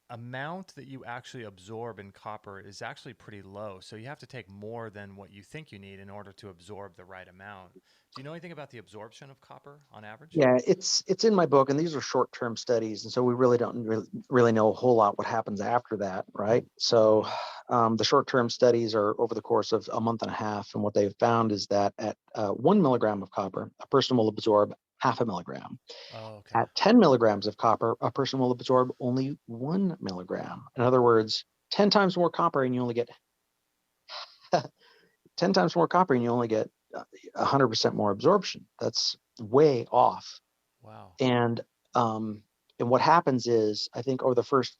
amount that you actually absorb in copper is actually pretty low. So you have to take more than what you think you need in order to absorb the right amount. Do you know anything about the absorption of copper on average? Yeah, it's in my book, and these are short-term studies, and so we really don't really know a whole lot what happens after that, right? So Hmm. the short-term studies are over the course of a month and a half, and what they've found is that at 1 milligram of copper, a person will absorb half a milligram. Oh, okay. At 10 milligrams of copper, a person will absorb only 1 milligram. In other words, 10 times more copper, and you only get 10 times more copper, and you only get 100% more absorption. That's way off. Wow. And um, and what happens is, I think over the first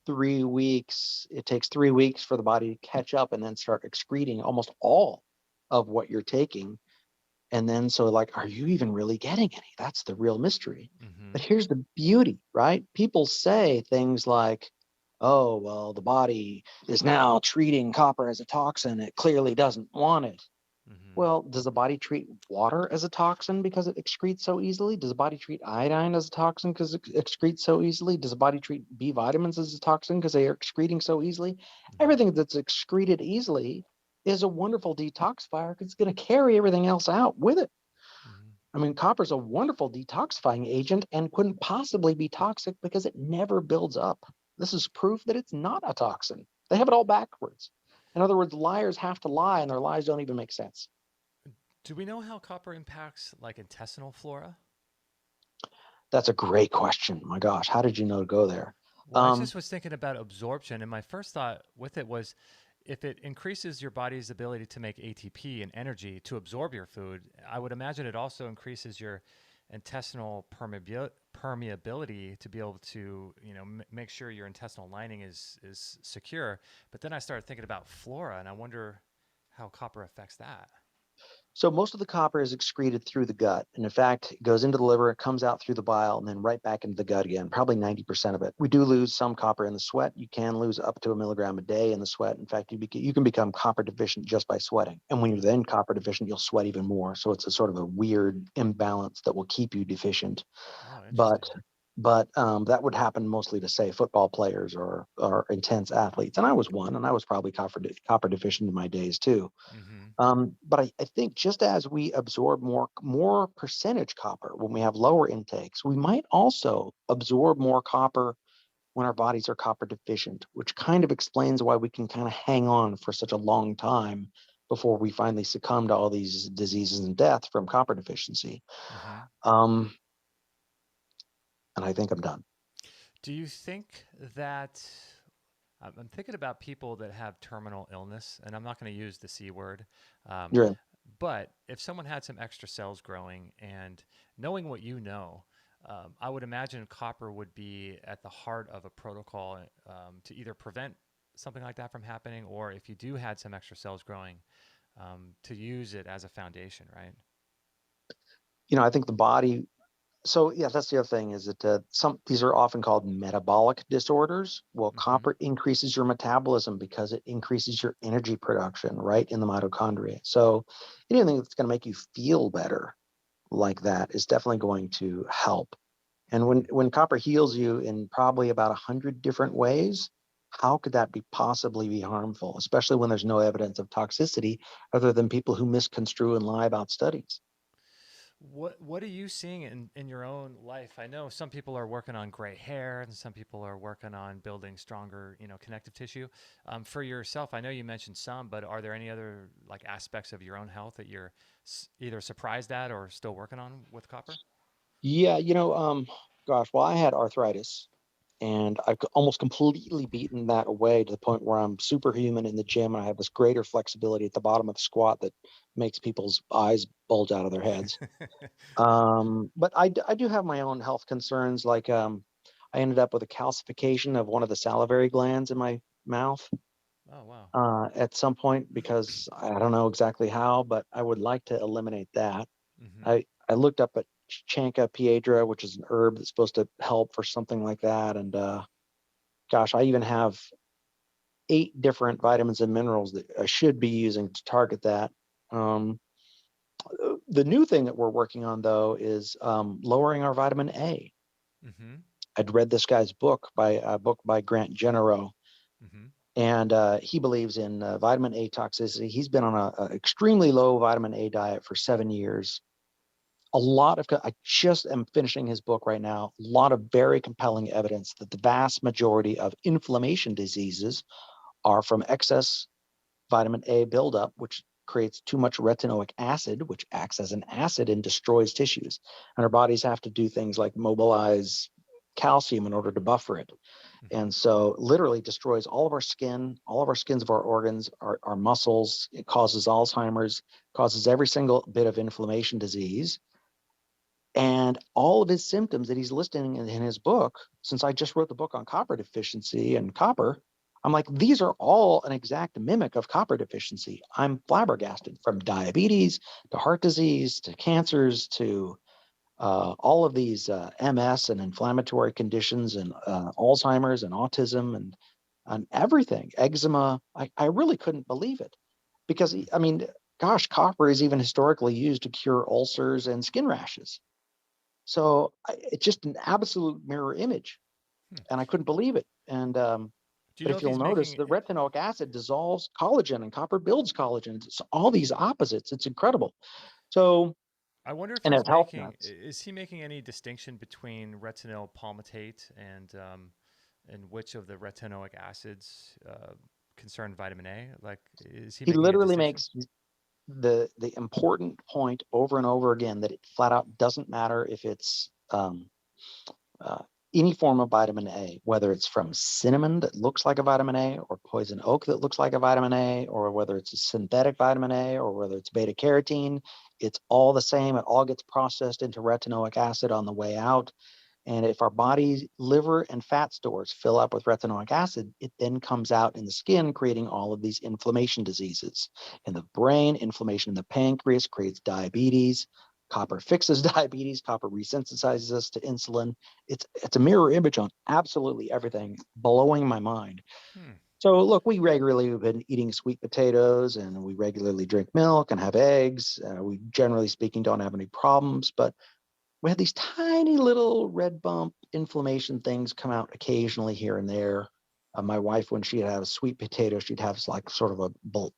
3 weeks, it takes 3 weeks for the body to catch up and then start excreting almost all of what you're taking. And then so like, are you even really getting any? That's the real mystery. Hmm. But here's the beauty, right? People say things like, oh, well, the body is now treating copper as a toxin. It clearly doesn't want it. Hmm. Well, does the body treat water as a toxin because it excretes so easily? Does the body treat iodine as a toxin because it excretes so easily? Does the body treat B vitamins as a toxin because they are excreting so easily? Hmm. Everything that's excreted easily is a wonderful detoxifier because it's going to carry everything else out with it. Hmm. I mean, copper is a wonderful detoxifying agent and couldn't possibly be toxic because it never builds up. This is proof that it's not a toxin. They have it all backwards. In other words, liars have to lie and their lies don't even make sense. Do we know how copper impacts like intestinal flora? That's a great question. My gosh, how did you know to go there? Well, I Um, just was thinking about absorption, and my first thought with it was if it increases your body's ability to make ATP and energy to absorb your food, I would imagine it also increases your intestinal permeability to be able to, make sure your intestinal lining is secure. But then I started thinking about flora, and I wonder how copper affects that. so most of the copper is excreted through the gut. And in fact, it goes into the liver, it comes out through the bile, and then right back into the gut again, probably 90% of it. We do lose some copper in the sweat. You can lose up to 1 milligram a day in the sweat. In fact, you can become copper deficient just by sweating. And when you're Hmm. then copper deficient, you'll sweat even more. So it's a sort of a weird imbalance that will keep you deficient. Oh, But interesting. But that would happen mostly to, say, football players or intense athletes. And I was one, and I was probably copper deficient in my days too. Mm-hmm. But I think just as we absorb more percentage copper when we have lower intakes, we might also absorb more copper when our bodies are copper deficient, which kind of explains why we can kind of hang on for such a long time before we finally succumb to all these diseases and death from copper deficiency. Mm-hmm. Um, and I think I'm done. Do you think that I'm thinking about people that have terminal illness, and I'm not going to use the C word, um, You're in. but if someone had some extra cells growing and knowing what you know, I would imagine copper would be at the heart of a protocol to either prevent something like that from happening, or if you do had some extra cells growing, to use it as a foundation, right? I think the body. So yeah, that's the other thing is that some these are often called metabolic disorders. Well, Mm-hmm. copper increases your metabolism because it increases your energy production right in the mitochondria. So anything that's going to make you feel better like that is definitely going to help. And when copper heals you in probably about 100 different ways, how could that be possibly be harmful, especially when there's no evidence of toxicity other than people who misconstrue and lie about studies? What are you seeing in your own life? I know some people are working on gray hair, and some people are working on building stronger, connective tissue. For yourself, I know you mentioned some, but are there any other like aspects of your own health that you're either surprised at or still working on with copper? Yeah, gosh, well, I had arthritis and I've almost completely beaten that away to the point where I'm superhuman in the gym and I have this greater flexibility at the bottom of the squat that makes people's eyes bulge out of their heads. But I do have my own health concerns. Like, I ended up with a calcification of one of the salivary glands in my mouth Oh wow. at some point because I don't know exactly how, but I would like to eliminate that. Mm-hmm. I looked up at Chanca piedra, which is an herb that's supposed to help for something like that. And gosh, I even have 8 different vitamins and minerals that I should be using to target that. Um, the new thing that we're working on, though, is lowering our vitamin A. Mm-hmm. I'd read this guy's book by Grant Genero, Mm-hmm. and he believes in vitamin A toxicity. He's been on a extremely low vitamin A diet for 7 years. I just am finishing his book right now. A lot of very compelling evidence that the vast majority of inflammation diseases are from excess vitamin A buildup, which creates too much retinoic acid, which acts as an acid and destroys tissues. And our bodies have to do things like mobilize calcium in order to buffer it. Mm-hmm. And so literally destroys all of our skin, all of our skins of our organs, our muscles. It causes Alzheimer's, causes every single bit of inflammation disease. And all of his symptoms that he's listing in his book, since I just wrote the book on copper deficiency and copper, I'm like, these are all an exact mimic of copper deficiency. I'm flabbergasted, from diabetes to heart disease to cancers to all of these MS and inflammatory conditions and Alzheimer's and autism and everything, eczema. I really couldn't believe it because, I mean, gosh, copper is even historically used to cure ulcers and skin rashes. So it's just an absolute mirror image, Hmm. and I couldn't believe it. And Do you but know if if you'll he's notice, making? the retinoic acid dissolves collagen, and copper builds collagen. It's all these opposites. It's incredible. So, I wonder if and he's as health making. nuts, Is he making any distinction between retinol palmitate and which of the retinoic acids concern vitamin A? Like, is he he making a literally distinction? makes the important point over and over again that it flat out doesn't matter if it's uh, any form of vitamin A, whether it's from cinnamon that looks like a vitamin A, or poison oak that looks like a vitamin A, or whether it's a synthetic vitamin A, or whether it's beta carotene. It's all the same. It all gets processed into retinoic acid on the way out. And if our body's liver and fat stores fill up with retinoic acid, it then comes out in the skin, creating all of these inflammation diseases. In the brain, inflammation in the pancreas creates diabetes. Copper fixes diabetes. Copper resensitizes us to insulin. It's a mirror image on absolutely everything, blowing my mind. Hmm. So look, we regularly have been eating sweet potatoes, and we regularly drink milk and have eggs. We generally speaking don't have any problems, but we had these tiny little red bump inflammation things come out occasionally here and there. My wife, when she'd have a sweet potato, she'd have like sort of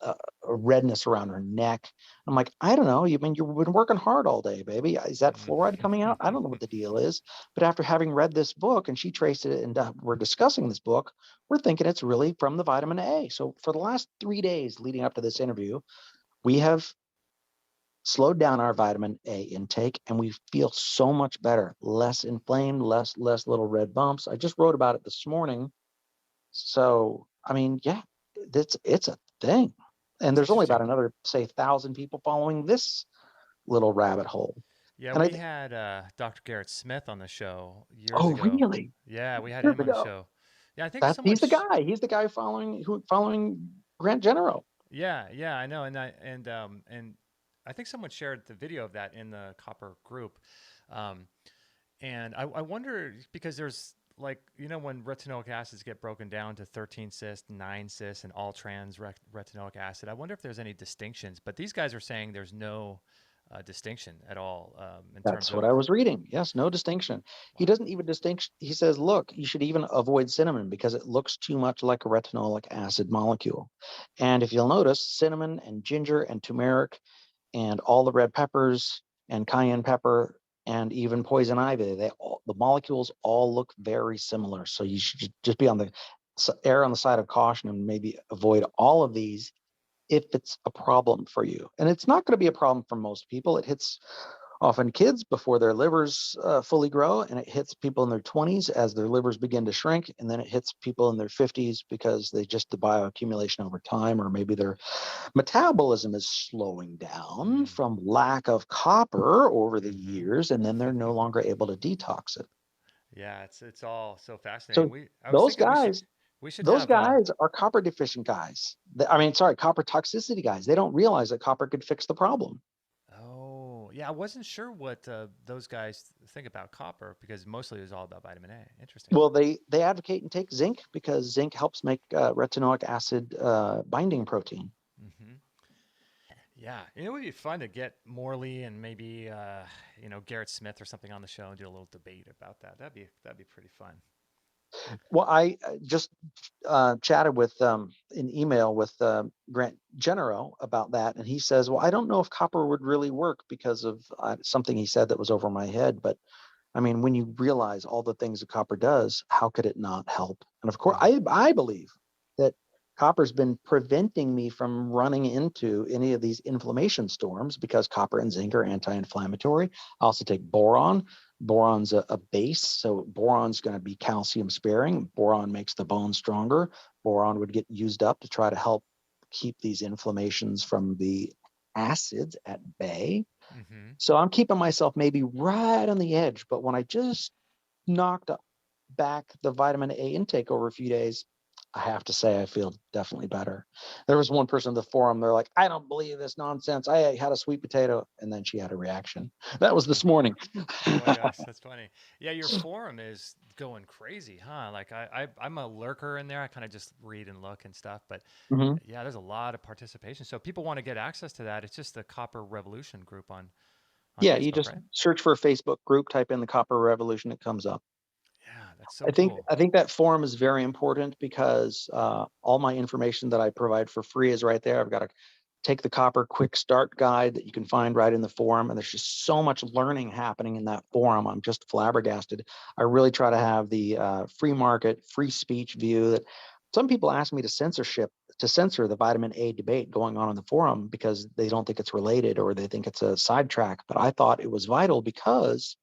a redness around her neck. I'm like, I don't know. You mean you've been working hard all day, baby? Is that fluoride coming out? I don't know what the deal is. But after having read this book and she traced it and we're discussing this book, we're thinking it's really from the vitamin A. So for the last 3 days leading up to this interview, we have slowed down our vitamin A intake and we feel so much better, less inflamed, less little red bumps. I just wrote about it this morning. So, I mean, yeah, it's a thing. And It's there's only about interesting. another, say, 1,000 people following this little rabbit hole. Yeah, And I we think, had Dr. Garrett Smith on the show years oh, ago. really? Yeah, we had Years him on the ago. show. Yeah, I think That someone. he's the guy following Grant Genero. Yeah, yeah, I know, and I think someone shared the video of that in the Copper group, um, and I wonder because there's like when retinoic acids get broken down to 13 cis, 9 cis, and all trans retinoic acid. I wonder if there's any distinctions. But these guys are saying there's no distinction at all in terms That's what of I was reading. Yes, no distinction. He wow. doesn't even distinction. He says, look, you should even avoid cinnamon because it looks too much like a retinoic acid molecule. And if you'll notice, cinnamon and ginger and turmeric and all the red peppers and cayenne pepper and even poison ivy, the molecules all look very similar. So you should just be on the err on the side of caution and maybe avoid all of these if it's a problem for you. And it's not going to be a problem for most people. It hits often kids before their livers fully grow, and it hits people in their 20s as their livers begin to shrink, and then it hits people in their 50s because they just the bioaccumulation over time, or maybe their metabolism is slowing down Mm. from lack of copper over the Hmm. years, and then they're no longer able to detox it. Yeah, it's all so fascinating. So I was those thinking guys, we should those have guys are copper deficient guys. I mean, sorry, copper toxicity guys. They don't realize that copper could fix the problem. oh, yeah, I wasn't sure what those guys think about copper because mostly it was all about vitamin A. Interesting. Well, they advocate and take zinc because zinc helps make retinoic acid binding protein. Hmm. Yeah, it would be fun to get Morley and maybe Garrett Smith or something on the show and do a little debate about that. That'd be pretty fun. Well, I just chatted with an email with Grant Genero about that, and he says, "Well, I don't know if copper would really work because of something he said that was over my head, but I mean, when you realize all the things that copper does, how could it not help?" And of course, Hmm. I believe that copper's been preventing me from running into any of these inflammation storms because copper and zinc are anti-inflammatory. I also take boron. Boron's a base, so boron's going to be calcium sparing. Boron makes the bone stronger. Boron would get used up to try to help keep these inflammations from the acids at bay. Hmm. So I'm keeping myself maybe right on the edge. But when I just knocked back the vitamin A intake over a few days, I have to say I feel definitely better. There was one person in the forum, they're like, I don't believe this nonsense. I had a sweet potato. And then she had a reaction. That was this morning. Oh my gosh, that's funny. Yeah, your forum is going crazy, huh? Like I'm a lurker in there. I kind of just read and look and stuff, but Mhm. yeah, there's a lot of participation. So if people want to get access to that, it's just the Copper Revolution group on Yeah, you Facebook, just right? search for a Facebook group, type in the Copper Revolution, it comes up. Yeah, that's so cool. I think that forum is very important because all my information that I provide for free is right there. I've got a take the copper quick start guide that you can find right in the forum, and there's just so much learning happening in that forum. I'm just flabbergasted. I really try to have the free market, free speech view that some people ask me to censor the vitamin A debate going on in the forum because they don't think it's related or they think it's a sidetrack. But I thought it was vital because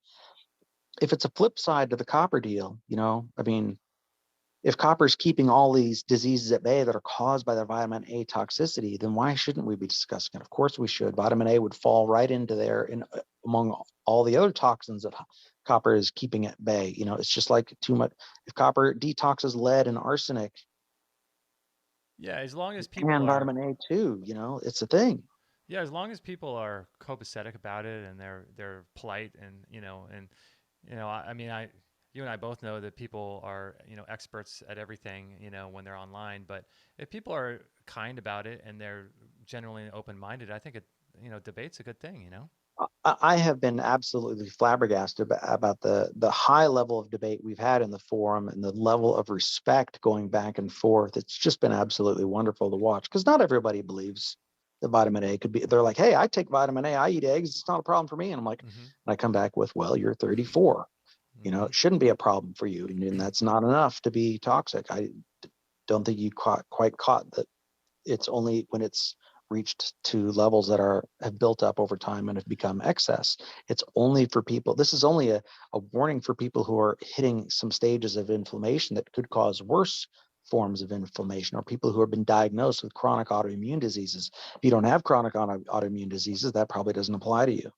if it's a flip side to the copper deal, I mean, if copper is keeping all these diseases at bay that are caused by the vitamin A toxicity, then why shouldn't we be discussing it? Of course we should. Vitamin A would fall right into there in among all the other toxins that copper is keeping at bay. It's just like too much. If copper detoxes lead and arsenic Yeah, as long as people and are vitamin A too, it's a thing. yeah, as long as people are copacetic about it and they're polite and I mean you and I both know that people are experts at everything when they're online, but if people are kind about it and they're generally open minded, I think debate's a good thing. I have been absolutely flabbergasted about the high level of debate we've had in the forum and the level of respect going back and forth. It's just been absolutely wonderful to watch because not everybody believes that vitamin A could be. They're like, hey, I take vitamin A, I eat eggs, it's not a problem for me. And I'm like, Hmm. and I come back with, well, you're 34. Hmm. It shouldn't be a problem for you, and that's not enough to be toxic. I don't think you quite caught that it's only when it's reached to levels that are have built up over time and have become excess. It's only for people. This is only a warning for people who are hitting some stages of inflammation that could cause worse forms of inflammation, or people who have been diagnosed with chronic autoimmune diseases. If you don't have chronic autoimmune diseases, that probably doesn't apply to you.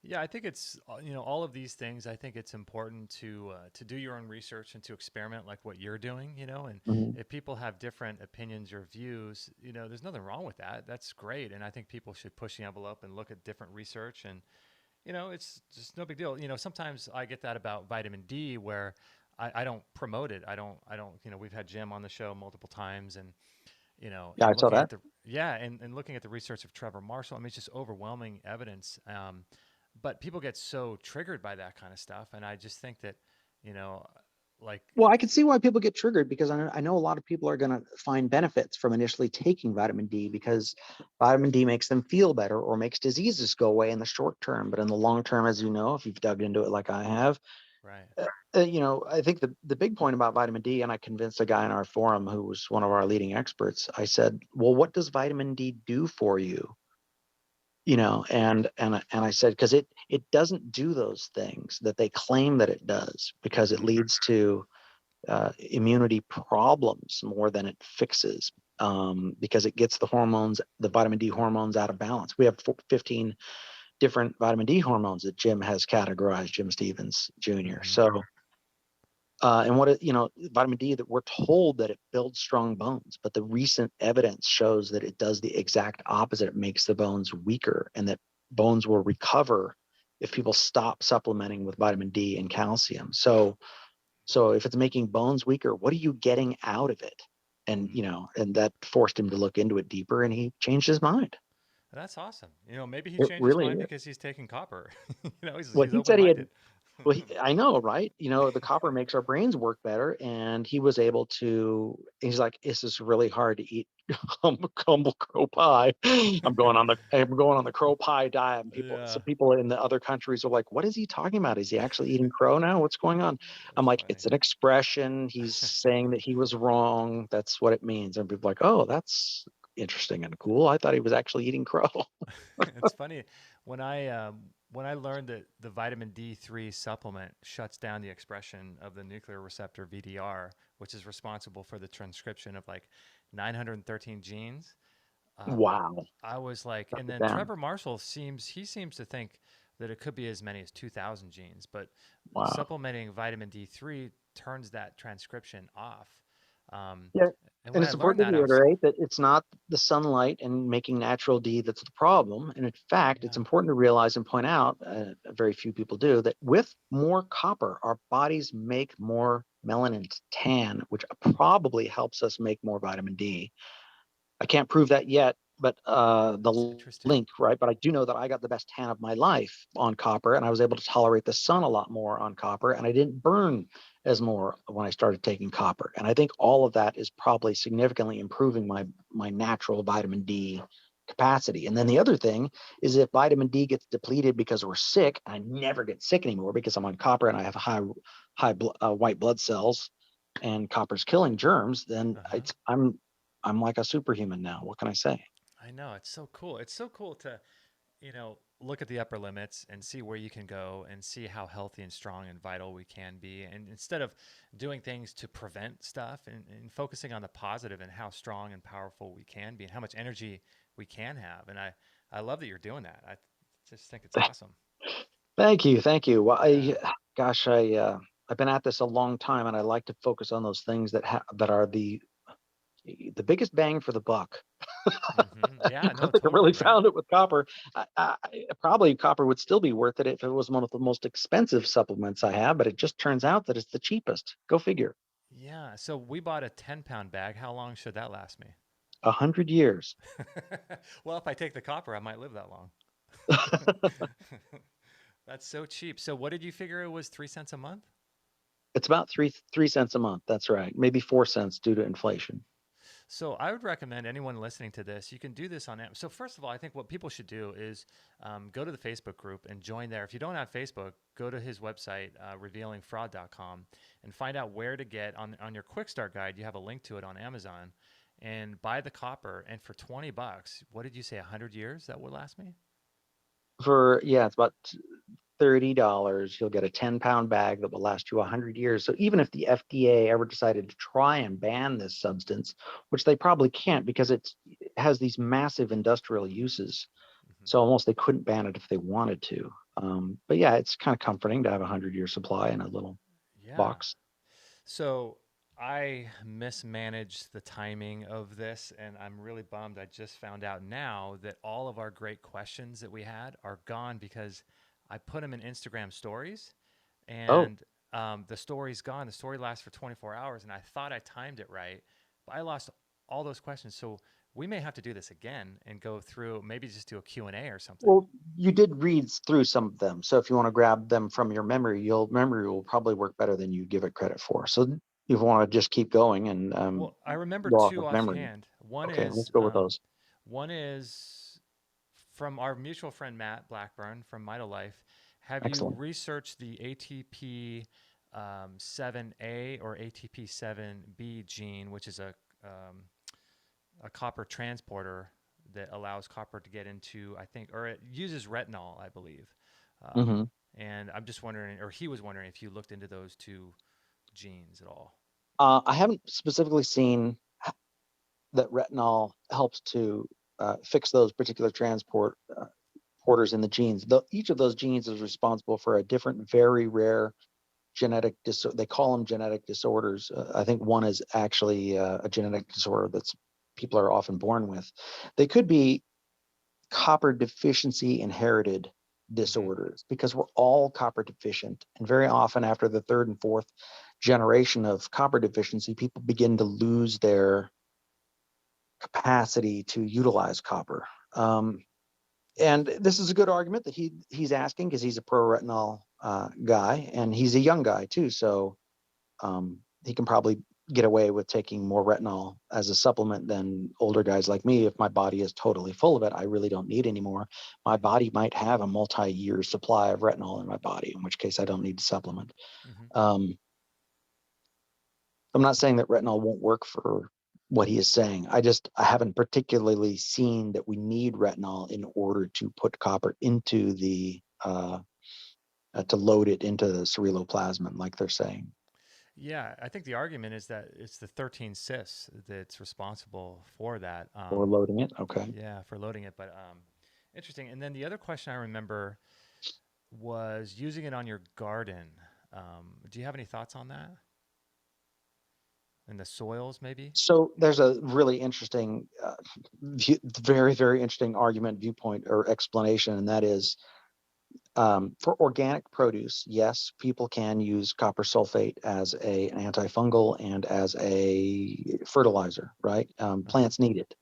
Yeah, I think it's all of these things. I think it's important to do your own research and to experiment like what you're doing. And Mhm. if people have different opinions or views, there's nothing wrong with that. That's great, and I think people should push the envelope and look at different research. And it's just no big deal. Sometimes I get that about vitamin D where I don't promote it. I don't. We've had Jim on the show multiple times, and Yeah, I saw looking at that. the yeah, and looking at the research of Trevor Marshall. I mean, it's just overwhelming evidence. But people get so triggered by that kind of stuff, and I just think that, you know, like, Well, I can see why people get triggered because I know a lot of people are going to find benefits from initially taking vitamin D because vitamin D makes them feel better or makes diseases go away in the short term. But in the long term, as you know, if you've dug into it like I have, right, I think the big point about vitamin D, and I convinced a guy in our forum who was one of our leading experts. I said, "Well, what does vitamin D do for you?" And I said, because it doesn't do those things that they claim that it does, because it mm-hmm, leads to immunity problems more than it fixes, because it gets the vitamin D hormones out of balance. We have 15 different vitamin D hormones that Jim has categorized, Jim Stevens Jr. mm-hmm, So, and vitamin D, that we're told that it builds strong bones, but the recent evidence shows that it does the exact opposite. It makes the bones weaker, and that bones will recover if people stop supplementing with vitamin D and calcium. So if it's making bones weaker, what are you getting out of it? And mm-hmm. and that forced him to look into it deeper, and he changed his mind. That's awesome. Maybe he It changed his really mind is. because he's taking copper. Well, He's he open said he had. minded. Well, I know, right? The copper makes our brains work better, and he was able to. He's like, this is really hard to eat humble crow pie. I'm going on the crow pie diet, and Yeah, people in the other countries are like, what is he talking about? Is he actually eating crow now? What's going on? I'm that's like, funny. it's an expression. He's saying that he was wrong. That's what it means. And people are like, oh, that's interesting and cool. I thought he was actually eating crow. It's funny when I learned that the vitamin D3 supplement shuts down the expression of the nuclear receptor VDR, which is responsible for the transcription of like 913 genes. Um, Wow. I was like, Shut and it then down. Trevor Marshall seems to think that it could be as many as 2,000 genes, but Wow. supplementing vitamin D3 turns that transcription off. Um, Yeah. and And when I it's learned important to that, I was, reiterate that it's not the sunlight and making natural D that's the problem. And in fact, it's yeah, important to realize and point out, very few people do, that with more copper, our bodies make more melanin tan, which probably helps us make more vitamin D. I can't prove that yet, but that's the interesting. link, right? But I do know that I got the best tan of my life on copper, and I was able to tolerate the sun a lot more on copper, and I didn't burn as more when I started taking copper. And I think all of that is probably significantly improving my natural vitamin D capacity. And then the other thing is, if vitamin D gets depleted because we're sick, I never get sick anymore because I'm on copper and I have white blood cells, and copper's killing germs. Then Uh-huh. I'm like a superhuman now. What can I say? I know, it's so cool. It's so cool to, look at the upper limits and see where you can go and see how healthy and strong and vital we can be. And instead of doing things to prevent stuff and focusing on the positive and how strong and powerful we can be and how much energy we can have. And I love that you're doing that. I just think it's awesome. Thank you, thank you. Well, Yeah. gosh, I've been at this a long time, and I like to focus on those things that are the biggest bang for the buck. Yeah, I no, think I really totally. Right. found it with copper. Probably copper would still be worth it if it was one of the most expensive supplements I have, but it just turns out that it's the cheapest. Go figure. Yeah. So we bought a 10-pound bag. How long should that last me? 100 years. Well, if I take the copper, I might live that long. That's so cheap. So what did you figure it was 3 cents a month? It's about three cents a month. That's right. Maybe 4 cents due to inflation. So I would recommend anyone listening to this, you can do this on. So first of all, I think what people should do is go to the Facebook group and join there. If you don't have Facebook, go to his website, revealingfraud.com, and find out where to get on your quick start guide. You have a link to it on Amazon, and buy the copper. And for $20, what did you say? 100 years that would last me? For yeah, it's about $30. You'll get a 10-pound bag that will last you 100 years. So even if the FDA ever decided to try and ban this substance, which they probably can't because it has these massive industrial uses, Hmm. so almost they couldn't ban it if they wanted to. But yeah, it's kind of comforting to have a 100-year supply in a little Yeah. box. So I mismanaged the timing of this, and I'm really bummed. I just found out now that all of our great questions that we had are gone because I put them in Instagram stories, Oh, and the story's gone. The story lasts for 24 hours, and I thought I timed it right, but I lost all those questions. So we may have to do this again and go through, maybe just do a Q&A or something. well, you did read through some of them. So if you want to grab them from your memory, your memory will probably work better than you give it credit for. So if you want to just keep going and Well, I remember go off two of memory. offhand. One Okay, is let's go with those. one is from our mutual friend Matt Blackburn from MitoLife. Have you Excellent. researched the ATP 7A or ATP 7B gene, which is a copper transporter that allows copper to get into, I think, or it uses retinol, I believe. Um, Hmm. and I'm just wondering, or he was wondering if you looked into those two genes at all. I haven't specifically seen that retinol helps to fix those particular porters in the genes. Each of those genes is responsible for a different, very rare genetic disorder. They call them genetic disorders. I think one is actually a genetic disorder that's people are often born with. They could be copper deficiency inherited Mm-hmm. disorders because we're all copper deficient. And very often, after the third and fourth generation of copper deficiency, people begin to lose their capacity to utilize copper. And this is a good argument that he's asking because he's a pro retinol guy and he's a young guy too. So he can probably get away with taking more retinol as a supplement than older guys like me. If my body is totally full of it, I really don't need any more. My Mm-hmm. body might have a multi-year supply of retinol in my body, in which case I don't need to supplement. Mm-hmm. Um, I'm not saying that retinol won't work for what he is saying. I haven't particularly seen that we need retinol in order to put copper into the to load it into the ceruloplasmin, like they're saying, Yeah, I think the argument is that it's the 13 cis that's responsible for that. or loading it. Okay. Yeah, for loading it. But interesting. And then the other question I remember was using it on your garden. Do you have any thoughts on that? And the soils, maybe? So there's a really interesting, very, very interesting argument, viewpoint, or explanation, and that is for organic produce, yes, people can use copper sulfate as an antifungal and as a fertilizer, right? Uh-huh. Plants need it.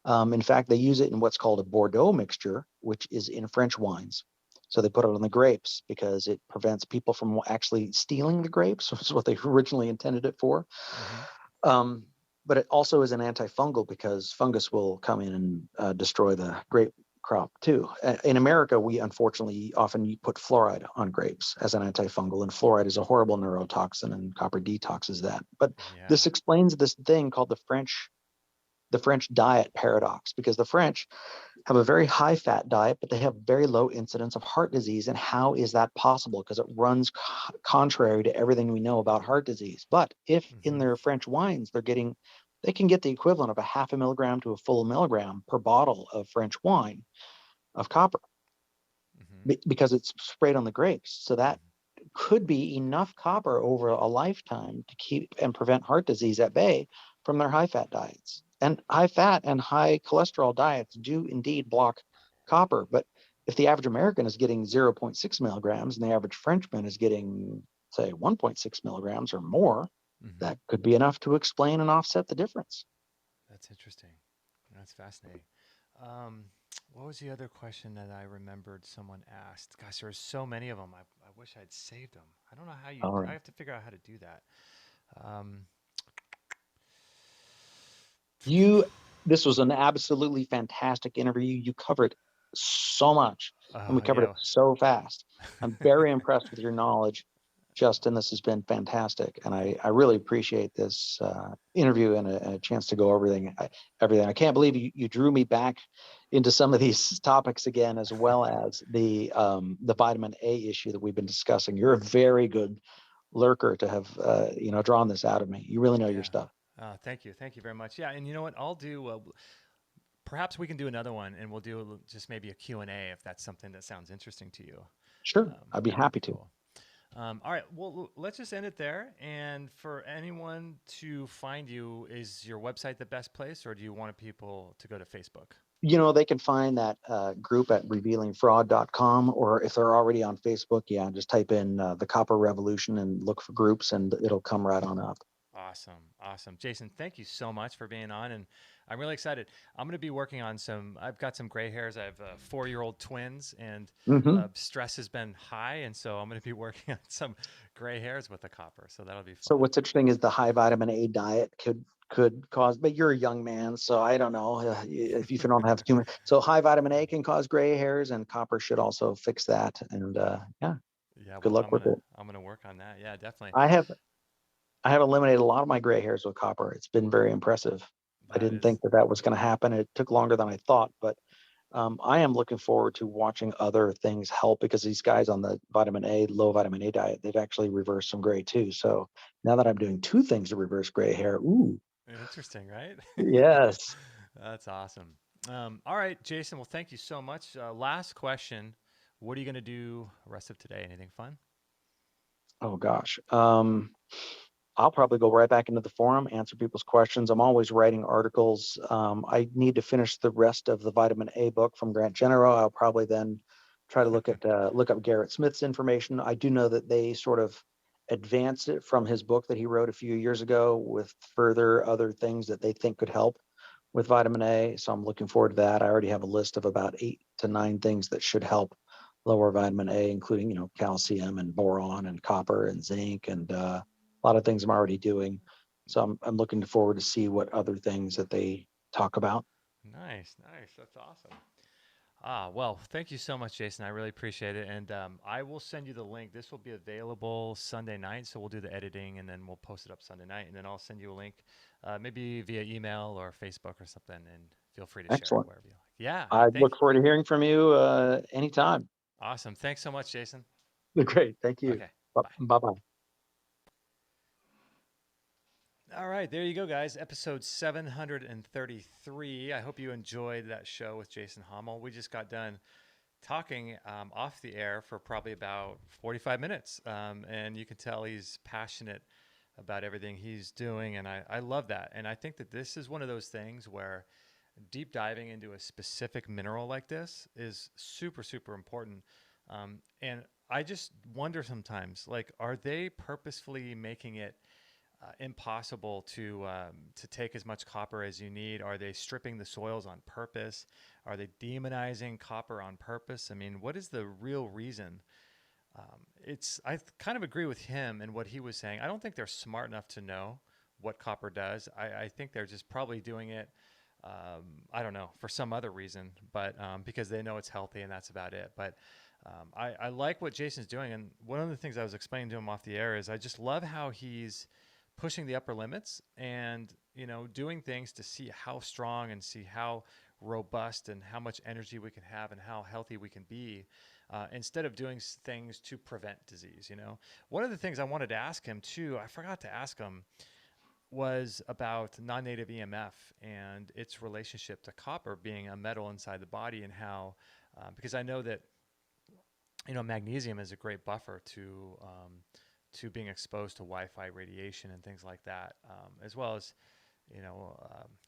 In fact, they use it in what's called a Bordeaux mixture, which is in French wines. So they put it on the grapes because it prevents people from actually stealing the grapes, which is what they originally intended it for. Mm-hmm. Um, but it also is an antifungal because fungus will come in and destroy the grape crop too. In America, we unfortunately often put fluoride on grapes as an antifungal, and fluoride is a horrible neurotoxin, and copper detoxes that. But Yeah. this explains this thing called the French diet paradox, because the French have a very high fat diet, but they have very low incidence of heart disease. And how is that possible? Because it runs contrary to everything we know about heart disease. But if in Mm-hmm. their French wines, they can get the equivalent of a half a milligram to a full milligram per bottle of French wine of copper Mm-hmm. because it's sprayed on the grapes. So that could be enough copper over a lifetime to keep and prevent heart disease at bay from their high fat diets. And high fat and high cholesterol diets do indeed block copper. But if the average American is getting zero point 0.6 milligrams and the average Frenchman is getting, say, 1.6 milligrams or more, Mm-hmm. that could be enough to explain and offset the difference. That's interesting. That's fascinating. Um, What was the other question that I remembered someone asked? Gosh, there were so many of them. I wish I'd saved them. I don't know how you. All I right. have to figure out how to do that. Um, You, this was an absolutely fantastic interview. You covered so much and we covered it yeah. so fast. I'm very impressed with your knowledge, Justin. This has been fantastic. And I really appreciate this interview and a chance to go over everything. I can't believe you drew me back into some of these topics again, as well as the vitamin A issue that we've been discussing. You're a very good lurker to have, drawn this out of me. You really know your Yeah. stuff. Thank you. Thank you very much. Yeah, and you know what? I'll do. Perhaps we can do another one, and we'll do just maybe a Q and A if that's something that sounds interesting to you. Sure. I'd be That'd be happy to. cool. All right. Well, let's just end it there. And for anyone to find you, is your website the best place, or do you want people to go to Facebook? They can find that group at revealingfraud.com, or if they're already on Facebook, yeah, just type in the Copper Revolution and look for groups, and it'll come right on up. Awesome. Awesome. Jason, thank you so much for being on. And I'm really excited. I'm going to be working on I've got some gray hairs. I have 4-year-old twins, and Hmm. stress has been high. And so I'm going to be working on some gray hairs with the copper. So that'll be So fun. what's interesting is the high vitamin A diet could cause, but you're a young man, so I don't know if you don't have too much. So high vitamin A can cause gray hairs, and copper should also fix that. And yeah, Yeah. good Well, luck with it. I'm going to work on that. Yeah, definitely. I have I have eliminated a lot of my gray hairs with copper. It's been very impressive. I That didn't is think that was going to happen. It took longer than I thought, but I am looking forward to watching other things help, because these guys on the low vitamin A diet, they've actually reversed some gray too. So now that I'm doing two things to reverse gray hair, ooh, interesting, right? yes. That's awesome. All right, Jason. Well, thank you so much. Last question. What are you going to do the rest of today? Anything fun? Oh gosh. I'll probably go right back into the forum, answer people's questions. I'm always writing articles. I need to finish the rest of the vitamin A book from Grant Genero. I'll probably then try to look up Garrett Smith's information. I do know that they sort of advanced it from his book that he wrote a few years ago with further other things that they think could help with vitamin A. So I'm looking forward to that. I already have a list of about 8 to 9 things that should help lower vitamin A, including, calcium and boron and copper and zinc and a lot of things I'm already doing. So I'm looking forward to see what other things that they talk about. Nice, nice. That's awesome. Well, thank you so much, Jason. I really appreciate it. And I will send you the link. This will be available Sunday night. So we'll do the editing and then we'll post it up Sunday night. And then I'll send you a link, maybe via email or Facebook or something. And feel free to share it Excellent. wherever you like. Yeah. I Thank look forward to hearing from you anytime. Awesome. Thanks so much, Jason. Great. Thank you. Okay. Bye. Bye bye. All right, there you go, guys. Episode 733. I hope you enjoyed that show with Jason Hommel. We just got done talking off the air for probably about 45 minutes. And you can tell he's passionate about everything he's doing. And I love that. And I think that this is one of those things where deep diving into a specific mineral like this is super, super important. And I just wonder sometimes, like, are they purposefully making it impossible to take as much copper as you need? Are they stripping the soils on purpose? Are they demonizing copper on purpose? I mean, what is the real reason? I kind of agree with him and what he was saying. I don't think they're smart enough to know what copper does. I think they're just probably doing it. I don't know, for some other reason, but because they know it's healthy and that's about it. But I like what Jason's doing. And one of the things I was explaining to him off the air is I just love how he's pushing the upper limits and doing things to see how strong and see how robust and how much energy we can have and how healthy we can be, instead of doing things to prevent disease. One of the things I wanted to ask him too, I forgot to ask him, was about non-native EMF and its relationship to copper being a metal inside the body, and how because I know that magnesium is a great buffer to being exposed to Wi-Fi radiation and things like that, as well as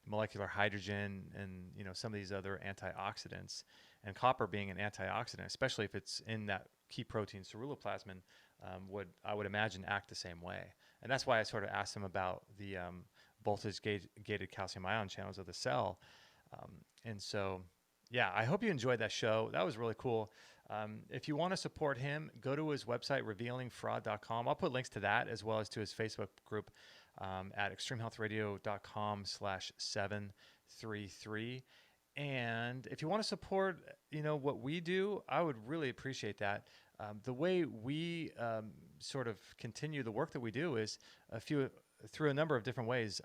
molecular hydrogen and some of these other antioxidants, and copper being an antioxidant, especially if it's in that key protein ceruloplasmin, would imagine act the same way. And that's why I sort of asked him about the voltage gated calcium ion channels of the cell, and so Yeah, I hope you enjoyed that show. That was really cool. If you want to support him, go to his website, revealingfraud.com. I'll put links to that as well as to his Facebook group at extremehealthradio.com/733. And if you want to support, what we do, I would really appreciate that. The way we sort of continue the work that we do is through a number of different ways.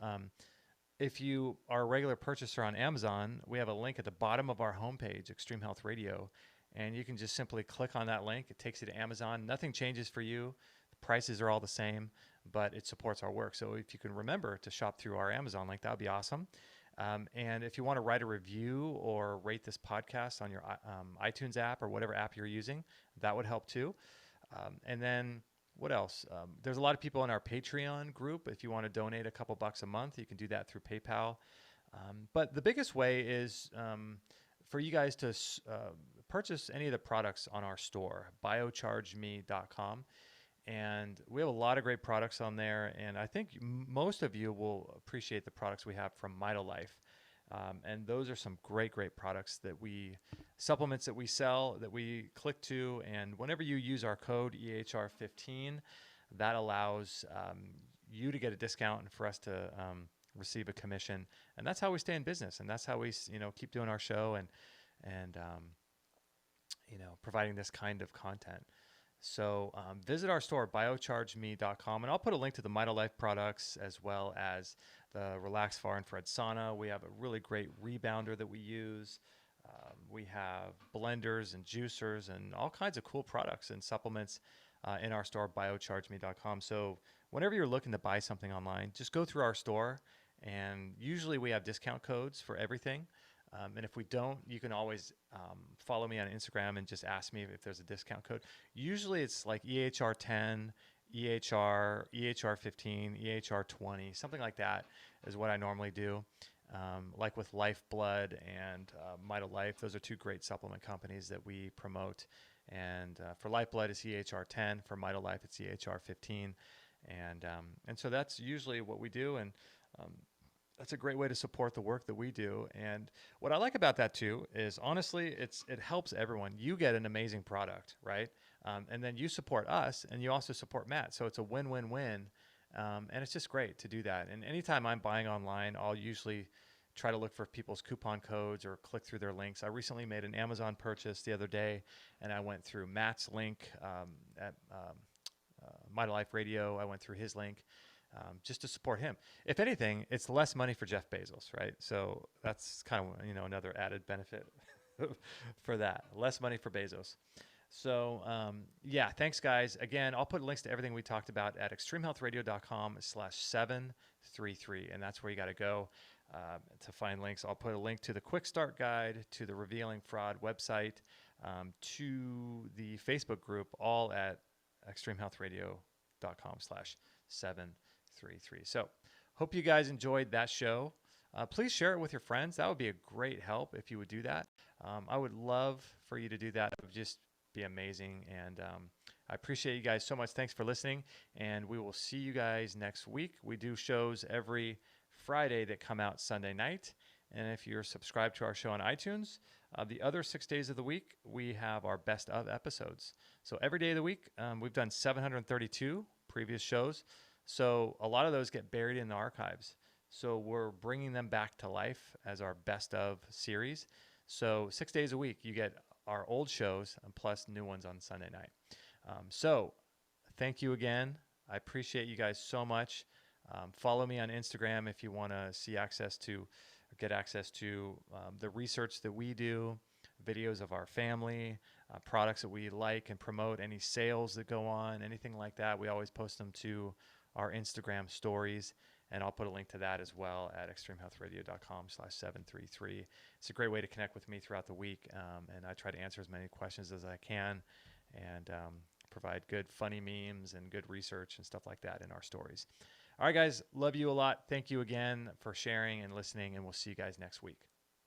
If you are a regular purchaser on Amazon, we have a link at the bottom of our homepage, Extreme Health Radio, and you can just simply click on that link. It takes you to Amazon. Nothing changes for you. The prices are all the same, but it supports our work. So if you can remember to shop through our Amazon link, that would be awesome. And if you want to write a review or rate this podcast on your iTunes app or whatever app you're using, that would help too. And then what else? There's a lot of people in our Patreon group. If you want to donate a couple bucks a month, you can do that through PayPal. But the biggest way is for you guys to purchase any of the products on our store, biochargeme.com. And we have a lot of great products on there. And I think most of you will appreciate the products we have from MitoLife. And those are some great products supplements that we sell, that we click to. And whenever you use our code EHR15, that allows you to get a discount and for us to receive a commission. And that's how we stay in business. And that's how we, keep doing our show and providing this kind of content. So visit our store, biochargeme.com, and I'll put a link to the MitoLife products as well as the Relax Far Infrared Sauna. We have a really great rebounder that we use. We have blenders and juicers and all kinds of cool products and supplements in our store, biochargeme.com. So whenever you're looking to buy something online, just go through our store, and usually we have discount codes for everything. And if we don't, you can always follow me on Instagram and just ask me if there's a discount code. Usually it's like EHR10, EHR15, EHR20, something like that is what I normally do. Like with Lifeblood and MitoLife, those are two great supplement companies that we promote. And for Lifeblood, it's EHR10. For MitoLife, it's EHR15. And so that's usually what we do. And that's a great way to support the work that we do. And what I like about that too is honestly, it helps everyone. You get an amazing product, right? And then you support us and you also support Matt. So it's a win-win-win. And it's just great to do that. And anytime I'm buying online, I'll usually try to look for people's coupon codes or click through their links. I recently made an Amazon purchase the other day, and I went through Matt's link at MitoLife Radio. I went through his link. Just to support him. If anything, it's less money for Jeff Bezos, right? So that's kind of another added benefit for that. Less money for Bezos. So yeah, thanks guys. Again, I'll put links to everything we talked about at extremehealthradio.com/733, and that's where you got to go to find links. I'll put a link to the Quick Start Guide, to the Revealing Fraud website, to the Facebook group, all at extremehealthradio.com/733. So hope you guys enjoyed that show. Please share it with your friends. That would be a great help if you would do that. I would love for you to do that. It would just be amazing. And I appreciate you guys so much. Thanks for listening. And we will see you guys next week. We do shows every Friday that come out Sunday night. And if you're subscribed to our show on iTunes, the other 6 days of the week, we have our best of episodes. So every day of the week, we've done 732 previous shows. So a lot of those get buried in the archives. So we're bringing them back to life as our best of series. So 6 days a week, you get our old shows and plus new ones on Sunday night. So thank you again. I appreciate you guys so much. Follow me on Instagram if you want to get access to the research that we do, videos of our family, products that we like and promote, any sales that go on, anything like that. We always post them to our Instagram stories, and I'll put a link to that as well at extremehealthradio.com/733. It's a great way to connect with me throughout the week, and I try to answer as many questions as I can and provide good, funny memes and good research and stuff like that in our stories. All right, guys, love you a lot. Thank you again for sharing and listening, and we'll see you guys next week.